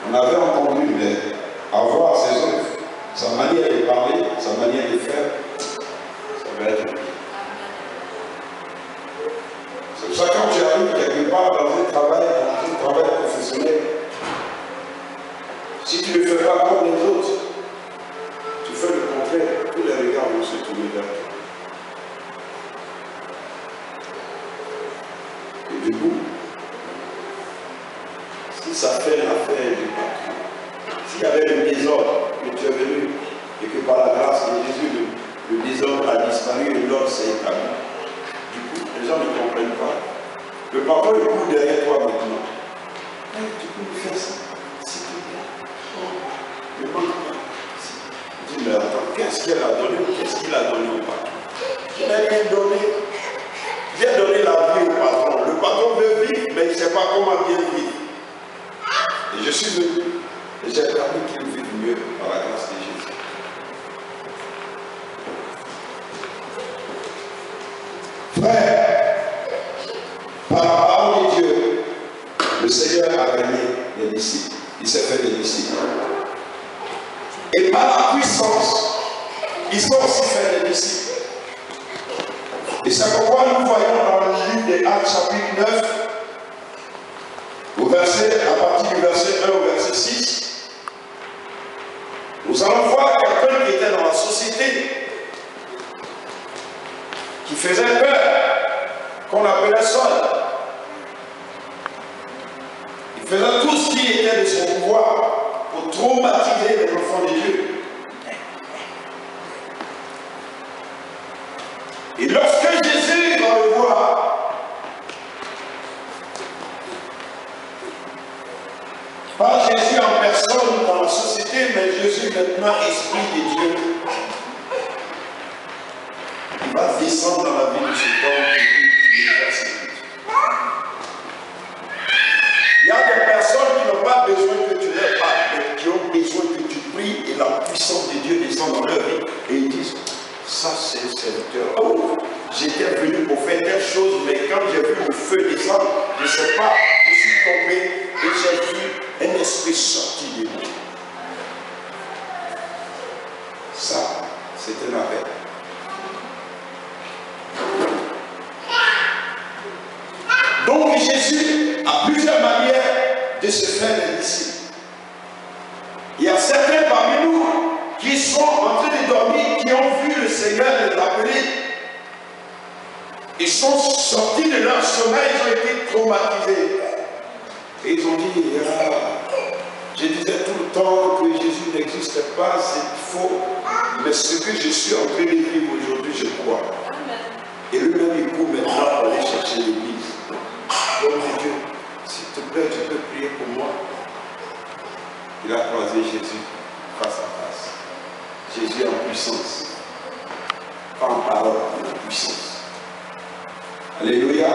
On avait entendu, mais avoir ses œuvres, sa manière de parler, sa manière de faire, ça va être lui. C'est pour ça que quand tu arrives quelque part dans un travail professionnel, si tu ne fais pas comme les autres, tu fais le contraire, tous les regards vont se tourner vers toi. Et du coup, si ça fait l'affaire du patron, s'il y avait le désordre que tu es venu et que par la grâce de Jésus, le désordre a disparu et l'ordre s'est établi, du coup, les gens ne comprennent pas. Le patron est court derrière toi maintenant. Hey, tu peux me faire ça, s'il te plaît. Oh, ne manque pas. Dis, mais attends, qu'est-ce qu'il a donné? Qu'est-ce qu'il a donné au patron? Il n'a rien donné. Il a donné la vie au patron. Le patron veut vivre, mais il ne sait pas comment bien vivre. Et je suis venu, et j'ai permis qu'il vive mieux par la grâce de Jésus. Frère, par la parole de Dieu, le Seigneur a gagné les disciples. Il s'est fait des disciples. Et par la puissance, ils sont aussi fait des disciples. Et c'est pourquoi nous voyons dans le livre des Actes chapitre 9, à partir du verset 1 au verset 6, nous allons voir quelqu'un qui était dans la société, qui faisait peur, qu'on appelait Saul. Il faisait tout ce qui était de son pouvoir pour traumatiser les enfants de Dieu. Et lorsque Jésus va le voir, pas Jésus en personne dans la société, mais Jésus maintenant, Esprit de Dieu, il va descendre dans la vie de cet homme qui est persécuté. Il y a des personnes qui n'ont pas besoin que tu leur parles, mais qui ont besoin que tu pries et la puissance de Dieu descend dans leur vie. Et ils disent, ça c'est le serviteur. Oh, j'étais venu pour faire telle chose, mais quand j'ai vu le feu descendre, je ne sais pas, je suis tombé et j'ai vu un esprit sorti de moi. Ça, c'est un appel. Donc Jésus a plusieurs manières de se faire des disciples. Il y a certains parmi nous qui sont en train de dormir, qui ont vu le Seigneur les appeler. Ils sont sortis de leur sommeil, ils ont été traumatisés. Et ils ont dit, je disais tout le temps que Jésus n'existe pas, c'est faux. Mais ce que je suis en train de vivre aujourd'hui, je crois. Et lui-même, il court maintenant pour aller chercher l'église. Homme de Dieu, s'il te plaît, tu peux prier pour moi. Il a croisé Jésus face à face. Jésus en puissance. Pas en parole, en puissance. Alléluia.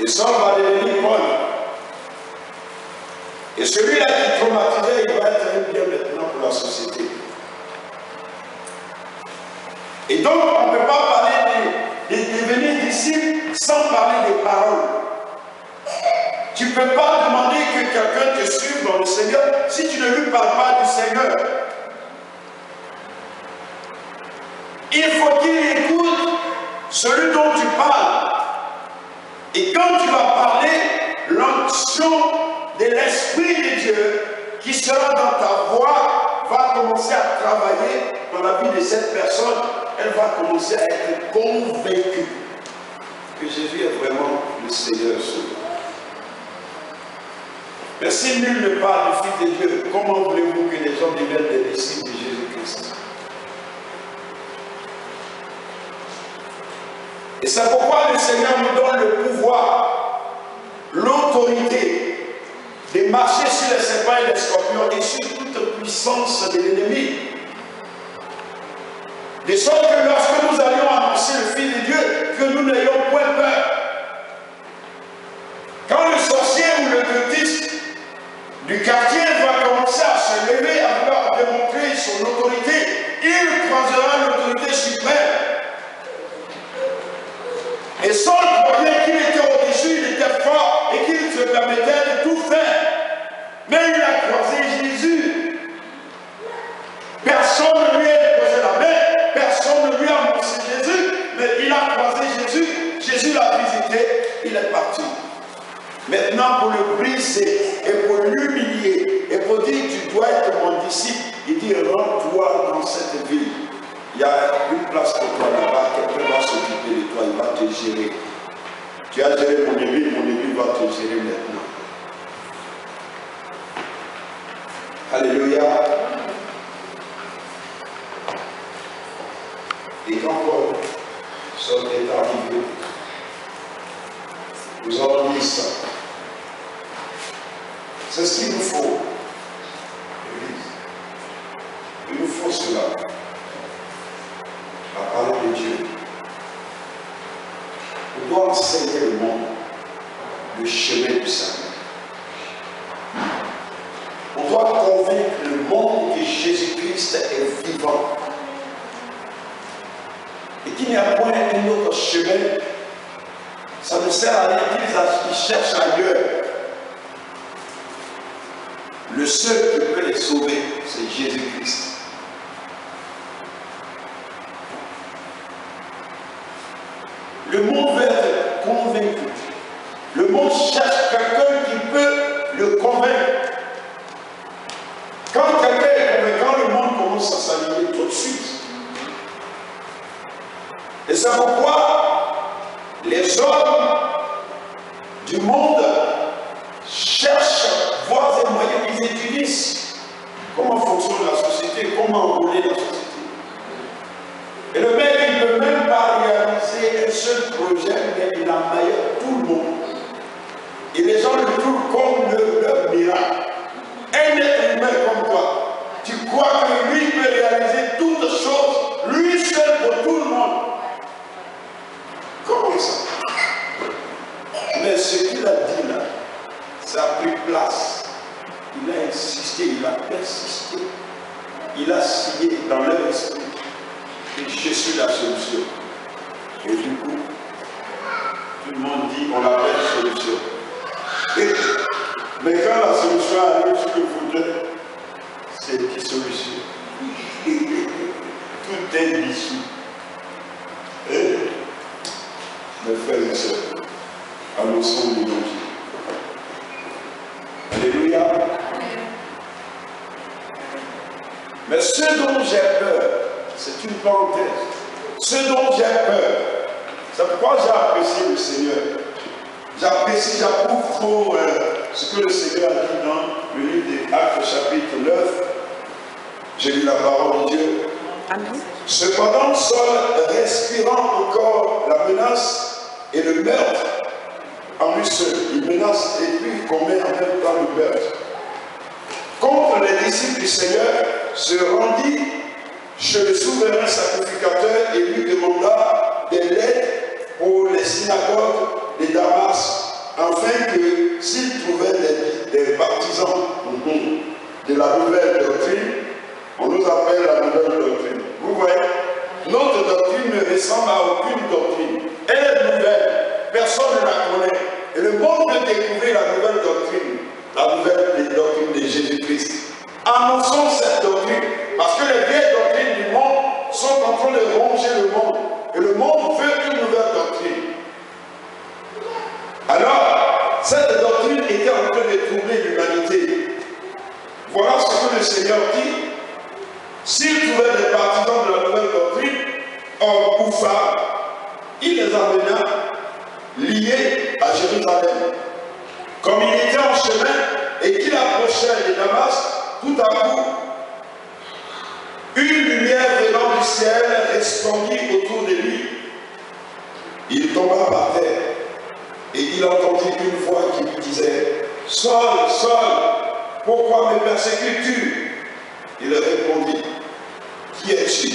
Et Saul va devenir Paul. Et celui-là qui traumatisait, il va être un bien maintenant pour la société. Et donc, on ne peut pas parler de devenir disciple sans parler des paroles. Tu ne peux pas demander que quelqu'un te suive dans le Seigneur si tu ne lui parles pas du Seigneur. Il faut qu'il écoute celui dont tu parles. Et quand tu vas parler, l'onction de l'Esprit de Dieu qui sera dans ta voix va commencer à travailler dans la vie de cette personne. Elle va commencer à être convaincue que Jésus est vraiment le Seigneur Sauveur. Mais si nul ne parle du Fils de Dieu, comment voulez-vous que les gens deviennent des disciples de Jésus-Christ? Et c'est pourquoi le Seigneur nous donne le pouvoir, l'autorité de marcher sur les serpents et les scorpions et sur toute puissance de l'ennemi. De sorte que lorsque nous allions annoncer le Fils de Dieu, que nous n'ayons point peur. Quand le sorcier ou le cultiste du quartier va commencer à se lever, à vouloir démontrer son autorité, il croisera l'autorité suprême. Et Saul croyait qu'il était au-dessus, il était fort et qu'il se permettait de tout faire. Mais il a croisé Jésus. Personne ne lui a posé la main, personne ne lui a annoncé Jésus, mais il a croisé Jésus, Jésus l'a visité, il est parti. Maintenant, pour le briser et pour l'humilier et pour dire tu dois être mon disciple, il dit rends-toi dans cette ville. Il y a une place pour toi là-bas, quelqu'un va s'occuper de toi, il va te gérer. Tu as géré mon église va te gérer maintenant. Alléluia. Et quand Paul est arrivé, nous avons dit ça. C'est ce qu'il nous faut. Il nous faut cela. La parole de Dieu. On doit enseigner le monde le chemin du salut. On doit convaincre le monde que Jésus-Christ est vivant. Et qu'il n'y a point un autre chemin. Ça ne sert à rien qu'ils cherchent ailleurs. Le seul qui peut les sauver, c'est Jésus-Christ. Le monde veut être convaincu. Le monde cherche quelqu'un qui peut le convaincre. Quand quelqu'un est convaincant, le monde commence à s'aligner tout de suite. Et c'est pourquoi les hommes du monde cherchent voies et moyens, ils étudient comment fonctionne la société, comment enrouler la société. Et le mec, il ne peut même pas réaliser un seul projet, mais il emmaille tout le monde. Et les gens le trouvent comme leur miracle. Un être humain comme toi, tu crois que lui peut réaliser toutes choses, lui seul pour tout le monde. Comment ça? Mais ce qu'il a dit là, ça a pris place. Il a insisté, il a persisté. Il a signé dans leur esprit que je suis la solution. Et du coup, tout le monde dit on l'appelle solution. Mais quand la solution arrive, ce que vous voudrez, c'est une dissolution. Tout est dissous. Mes frères et sœurs, annonçons l'évangile. Alléluia. Mais ce dont j'ai peur, c'est une parenthèse. Ce dont j'ai peur, c'est pourquoi j'ai apprécié le Seigneur. j'apprécie, j'approuve trop ce que le Seigneur a dit dans le livre des Actes chapitre 9. J'ai lu la parole de Dieu. Amen. Cependant, Saul, respirant encore la menace et le meurtre en lui seul, il menace et puis commet en même temps le meurtre contre les disciples du Seigneur, se rendit chez le souverain sacrificateur et lui demanda des lettres pour les synagogues de Damas, afin que s'il trouvait des partisans de la nouvelle doctrine, on nous appelle la nouvelle doctrine. Vous voyez, notre doctrine ne ressemble à aucune doctrine. Elle est nouvelle, personne ne la connaît. Et le monde peut découvrir la nouvelle doctrine, la nouvelle doctrine de Jésus-Christ. Annonçons cette doctrine, parce que les vieilles doctrines du monde sont en train de ronger le monde. Et le monde veut une nouvelle doctrine. Alors, cette doctrine était en train de troubler l'humanité. Voilà ce que le Seigneur dit. S'il trouvait des partisans de la nouvelle doctrine, hommes ou femmes, il les amena liés à Jérusalem. Comme il était en chemin et qu'il approchait de Damas, tout à coup, une lumière venant du ciel resplendit autour de lui. Il tomba par terre et il entendit une voix qui lui disait « Saul, Saul, pourquoi me persécutes-tu » Il répondit « Qui es-tu,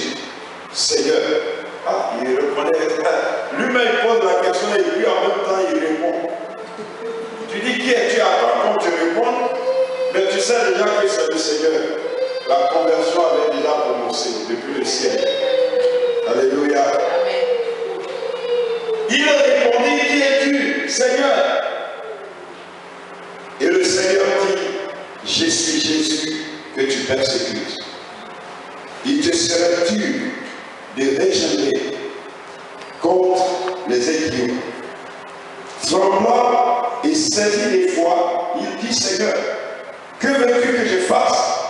Seigneur ?» Ah, il répondait, lui-même il pose la question et puis en même temps il répond. Tu dis qui es-tu, attends quand tu réponds, mais tu sais déjà que c'est le Seigneur. La conversion avait déjà commencé depuis le ciel. Alléluia. Il répondit, qui es-tu, Seigneur? Et le Seigneur dit, je suis Jésus que tu persécutes. Il te serait dur de régénérer contre les écrits. Tremblant et saisi d'effroi, il dit, Seigneur, que veux-tu que je fasse?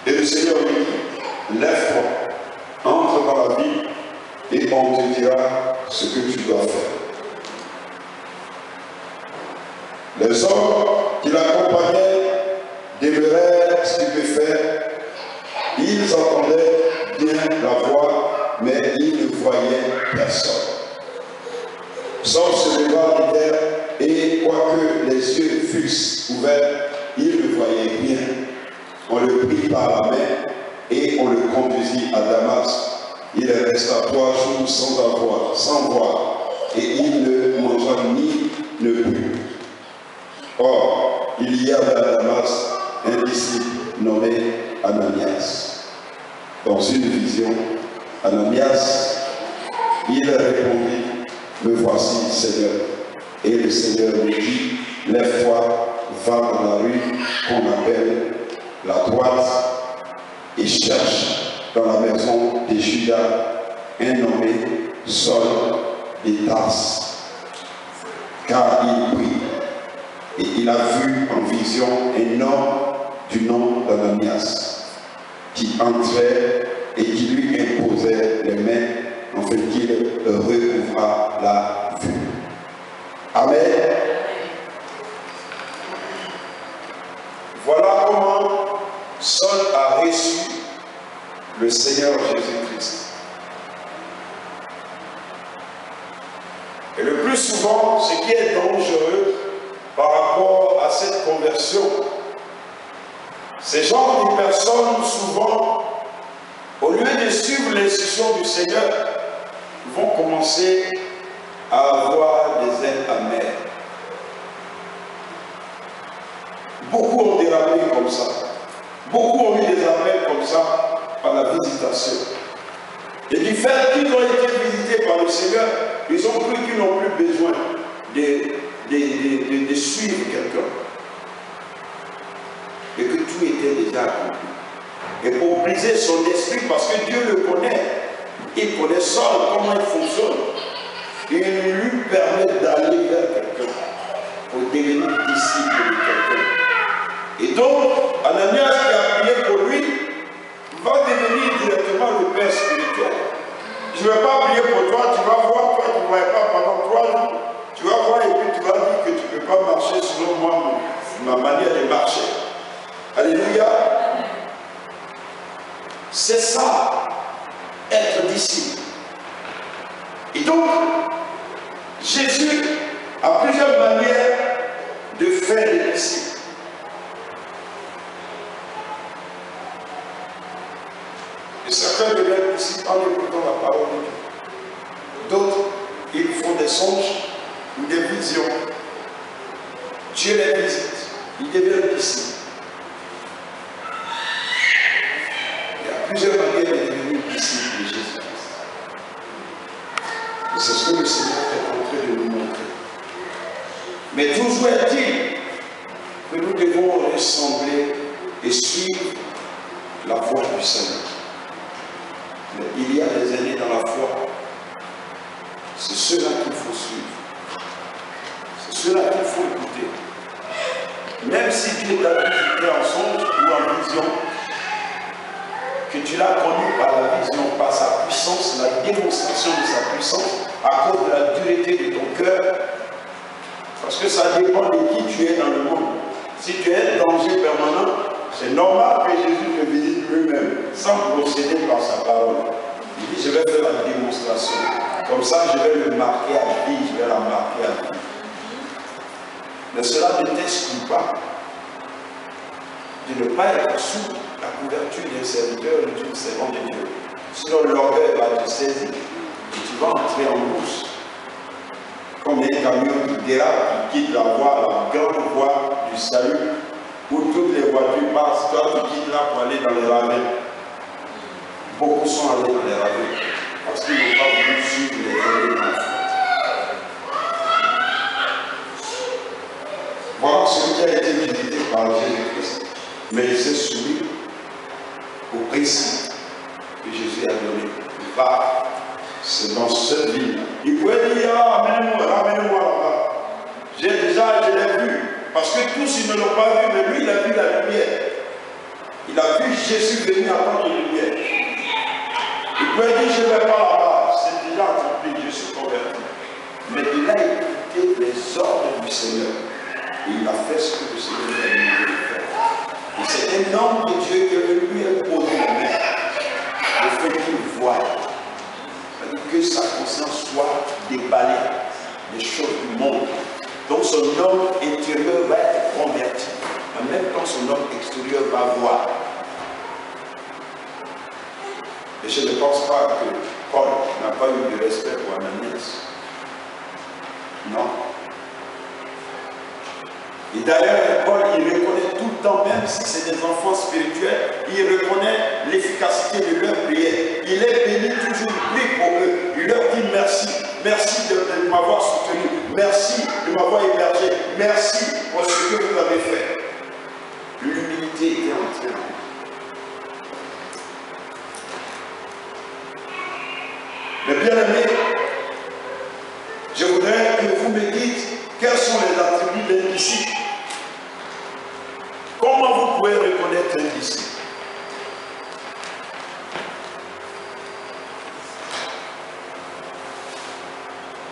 Et le Seigneur lui dit, lève-toi, entre dans la ville et on te dira ce que tu dois faire. Les hommes qui l'accompagnaient demeurèrent stupéfaits. Ils entendaient bien la voix, mais ils ne voyaient personne. Saul se leva de terre et quoique les yeux fussent ouverts, il ne voyait rien. On le prit par la main et on le conduisit à Damas. Il resta 3 jours sans voir, et il ne mangea ni ne but. Or, il y avait à Damas un disciple nommé Ananias. Dans une vision, Ananias, il répondit, me voici, Seigneur. Et le Seigneur lui dit, lève-toi, va dans la rue qu'on appelle la droite et cherche dans la maison de Judas un nommé Saul de Tarse, car il prie. Et il a vu en vision un homme du nom d'Ananias qui entrait et qui lui imposait les mains afin qu'il recouvrât la vue. Amen. Voilà comment Saul a reçu le Seigneur Jésus-Christ. Et le plus souvent, ce qui est dangereux par rapport à cette conversion, ces genres de personnes, souvent, au lieu de suivre l'instruction du Seigneur, vont commencer à avoir des ailes amères. Beaucoup ont dérapé comme ça. Beaucoup ont eu des appels comme ça par la visitation. Et du fait qu'ils ont été visités par le Seigneur, ils ont cru qu'ils n'ont plus besoin de suivre quelqu'un. Et que tout était déjà accompli. Et pour briser son esprit, parce que Dieu le connaît, il connaît Saul, comment il fonctionne, il lui permet d'aller vers quelqu'un pour devenir disciple de quelqu'un. Et donc, Ananias qui a prié pour lui va devenir directement le père spirituel. Je ne vais pas prier pour toi, tu vas voir, toi tu ne vois pas pendant 3 jours, tu vas voir et puis pas dire que tu ne peux pas marcher selon moi, ma manière de marcher. Alléluia. C'est ça, être disciple. Et donc, Jésus a plusieurs manières de faire des disciples. Et certains deviennent disciples en écoutant la parole de Dieu. D'autres, ils font des songes ou des visions. Dieu les visite. Ils deviennent disciples. Il y a plusieurs manières de devenir disciples de Jésus-Christ. Et c'est ce que le Seigneur est en train de nous montrer. Mais toujours est-il que nous devons ressembler et suivre la voie du Seigneur. Mais il y a des aînés dans la foi. C'est ceux-là qu'il faut suivre. C'est ceux-là qu'il faut écouter. Même si Dieu t'a visité en songe ou en vision, que tu l'as connu par la vision, par sa puissance, la démonstration de sa puissance, à cause de la dureté de ton cœur, parce que ça dépend de qui tu es dans le monde. Si tu es en danger permanent, c'est normal que Jésus te visite lui-même, sans procéder par sa parole. Il dit, je vais faire la démonstration. Comme ça, je vais le marquer à vie, je vais la marquer à vie. Mais cela ne t'exclut pas de ne pas être sous la couverture d'un serviteur ou d'une servante de Dieu. Sinon, l'orgueil va te saisir et tu vas entrer en bourse. Comme un camion qui dérape, qui quitte la voie, la grande voie du salut, où toutes les voitures passent, toi tu quittes là pour aller dans les ravins. Beaucoup sont allés dans les ravins parce qu'ils n'ont pas voulu suivre les années dans la foi. Voilà celui qui a été visité par Jésus-Christ, mais il s'est soumis au principe que Jésus a donné. C'est dans cette vie. Il pouvait dire, ah, ramenez-moi là-bas. Je l'ai vu. Parce que tous, ils ne l'ont pas vu, mais lui, il a vu la lumière. Il a vu Jésus venir apporter la lumière. Il pouvait dire, je ne vais pas là-bas. C'est déjà accompli, je suis converti. Mais il a écouté les ordres du Seigneur. Et il a fait ce que le Seigneur lui a demandé de faire. Et c'est un homme de Dieu qui lui a posé la main. Le fait qu'il voie. Que sa conscience soit déballée des choses du monde. Donc son homme intérieur va être converti. En même temps, son homme extérieur va voir. Et je ne pense pas que Paul n'a pas eu de respect pour Ananias. Non. Et d'ailleurs, Paul, il reconnaît tout le temps, même si c'est des enfants spirituels, il reconnaît l'efficacité de leur prière. Il est béni toujours, il prie pour eux. Il leur dit merci. Merci de m'avoir soutenu. Merci de m'avoir hébergé. Merci pour ce que vous avez fait. L'humilité était entière. Mais bien aimé, je voudrais que vous me dites quels sont les attributs d'un disciple. Comment vous pouvez reconnaître un disciple?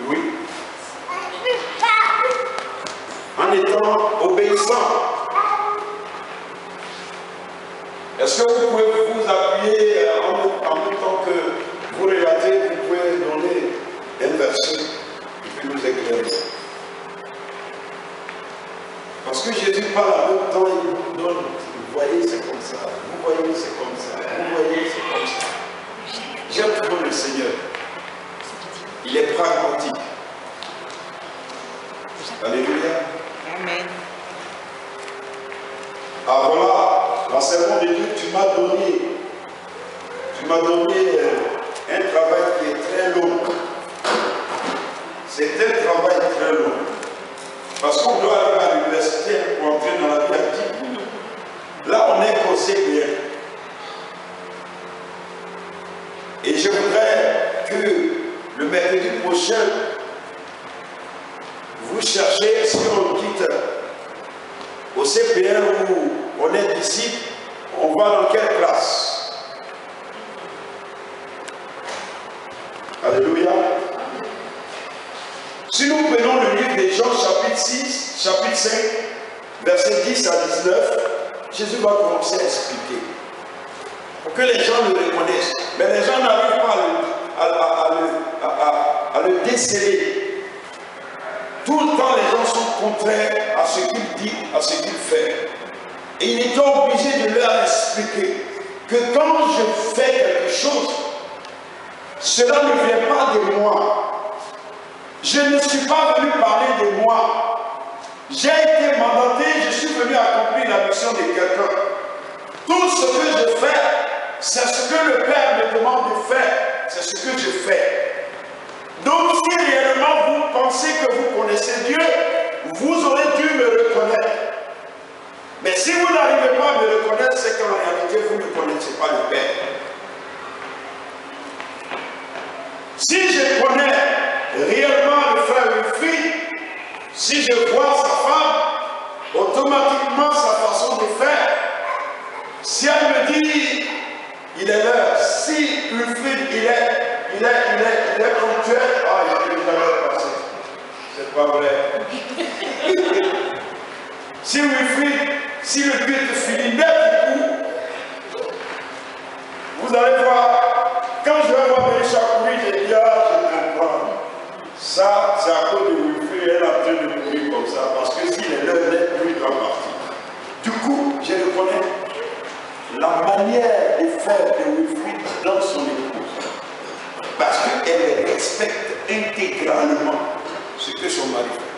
Oui. En étant obéissant. Est-ce que vous pouvez vous appuyer en même temps que vous relatez, vous pouvez donner un verset et puis nous éclairer? Parce que Jésus parle en même temps, il nous donne, vous voyez, c'est comme ça, vous voyez, c'est comme ça, vous voyez, c'est comme ça. J'aime trop le Seigneur. Il est pragmatique. Alléluia. Amen. Ah voilà, la servante de Dieu, tu m'as donné un travail qui est très long. C'est un travail très long. Parce qu'on doit aller à l'université pour entrer dans la vie active. Là, on est conseiller. Et je voudrais que le mercredi prochain, vous cherchez, si on quitte au CPR où on est disciple, on va dans quelle classe? Alléluia. Si nous prenons le livre des gens chapitre 5, versets 10 à 19, Jésus va commencer à expliquer. Pour que les gens le reconnaissent. Mais les gens n'arrivent pas à le déceler. Tout le temps, les gens sont contraires à ce qu'il dit, à ce qu'il fait. Et il est obligé de leur expliquer que quand je fais quelque chose, cela ne vient pas de moi. Je ne suis pas venu parler de moi. J'ai été mandaté, je suis venu accomplir la mission de quelqu'un. Tout ce que je fais, c'est ce que le Père me demande de faire. C'est ce que je fais. Donc si réellement vous pensez que vous connaissez Dieu, vous aurez dû me reconnaître. Mais si vous n'arrivez pas à me reconnaître, c'est qu'en réalité, vous ne connaissez pas le Père. Si je connais réellement le frère Wilfried, si je vois sa femme, automatiquement sa façon de faire, si elle me dit, il est l'heure, si Wilfried, il est ponctuel, ah, il est déjà passé. C'est pas vrai. Si Wilfried, si le culte finit net du coup, vous allez voir, quand je vais voir Bélisha courir, je dis, ah, je comprends. Ça, c'est à cause de Wilfried, elle a besoin de courir comme ça, parce que s'il est l'heure net, lui, il doit partir. Du coup, je reconnais la manière de faire de Wilfried dans son épouse. Parce qu'elle respecte intégralement ce que son mari fait.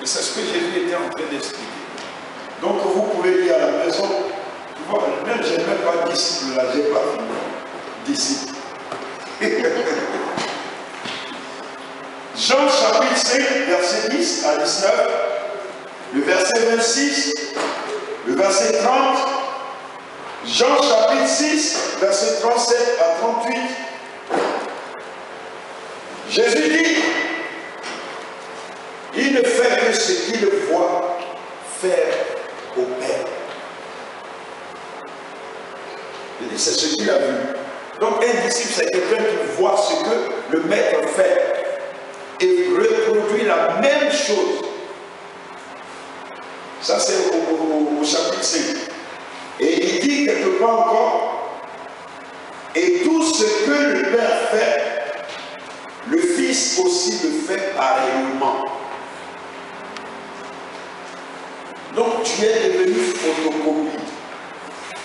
Et c'est ce que Jésus était en train d'expliquer. Donc vous pouvez lire à la maison, tu vois, même je n'ai même pas disciple là, je n'ai pas fini. Disciple. Jean chapitre 5, verset 10 à 19, le verset 26, le verset 30, Jean chapitre 6, verset 37 à 38. Jésus dit, il ne fait que ce qu'il voit faire au Père. Il dit, c'est ce qu'il a vu. Donc un disciple, c'est quelqu'un qui voit ce que le maître fait et reproduit la même chose. Ça c'est au chapitre 5. Et il dit quelque part encore, et tout ce que le Père fait, le Fils aussi le fait pareillement. Donc tu es devenu photocopie.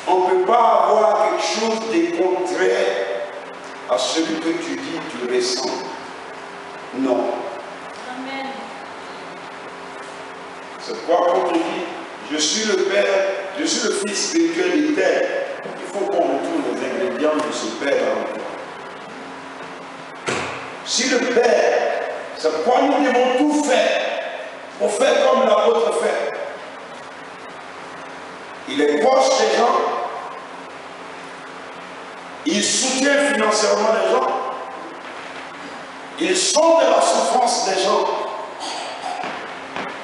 On ne peut pas avoir quelque chose de contraire à celui que tu dis, tu ressens. Non. Amen. C'est pourquoi quand on dit, je suis le Père, je suis le Fils spirituel de terre, il faut qu'on retrouve les ingrédients de ce Père en toi. Si le Père, c'est pourquoi nous devons tout faire pour faire comme l'apôtre fait. Il est proche des gens, il soutient financièrement les gens, il sonde la souffrance des gens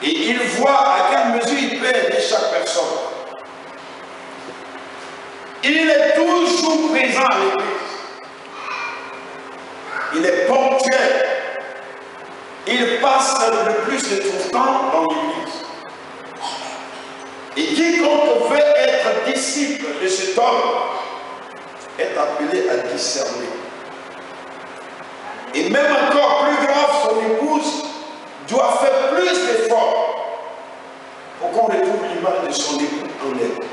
et il voit à quelle mesure il peut aider chaque personne. Il est toujours présent à l'église. Il est ponctuel. Il passe le plus de son temps dans l'église. Et quiconque veut être disciple de cet homme est appelé à discerner. Et même encore plus grave, son épouse doit faire plus d'efforts pour qu'on retrouve l'image de son époux en elle.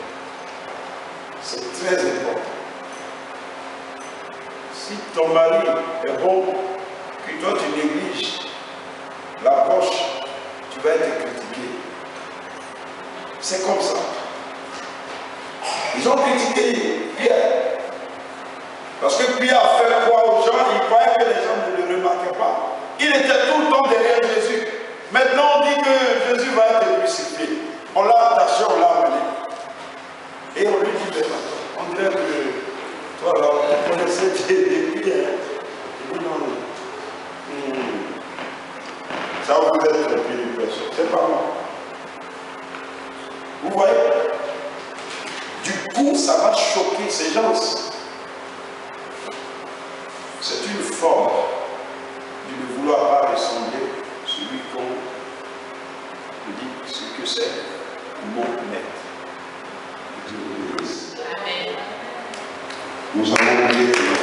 C'est très important. Si ton mari est bon, que toi tu négliges l'approche, tu vas être critiqué. C'est comme ça. Ils ont critiqué Pierre. Parce que Pierre a fait croire aux gens, il croyait que les gens ne le remarquaient pas. Il était tout le temps derrière Jésus. Maintenant on dit que Jésus va être crucifié. On l'a attaché, on l'a amené. Et on lui dit, on dirait que toi là, on connaissait des Pierre. Il dit non, non. Ça vous êtes trompé d'une personne. C'est pas moi. Vous voyez? Du coup, ça va choquer ces gens. C'est une forme de ne vouloir pas ressembler vous dites ce que c'est mon maître. Dieu vous bénisse. Nous allons prier.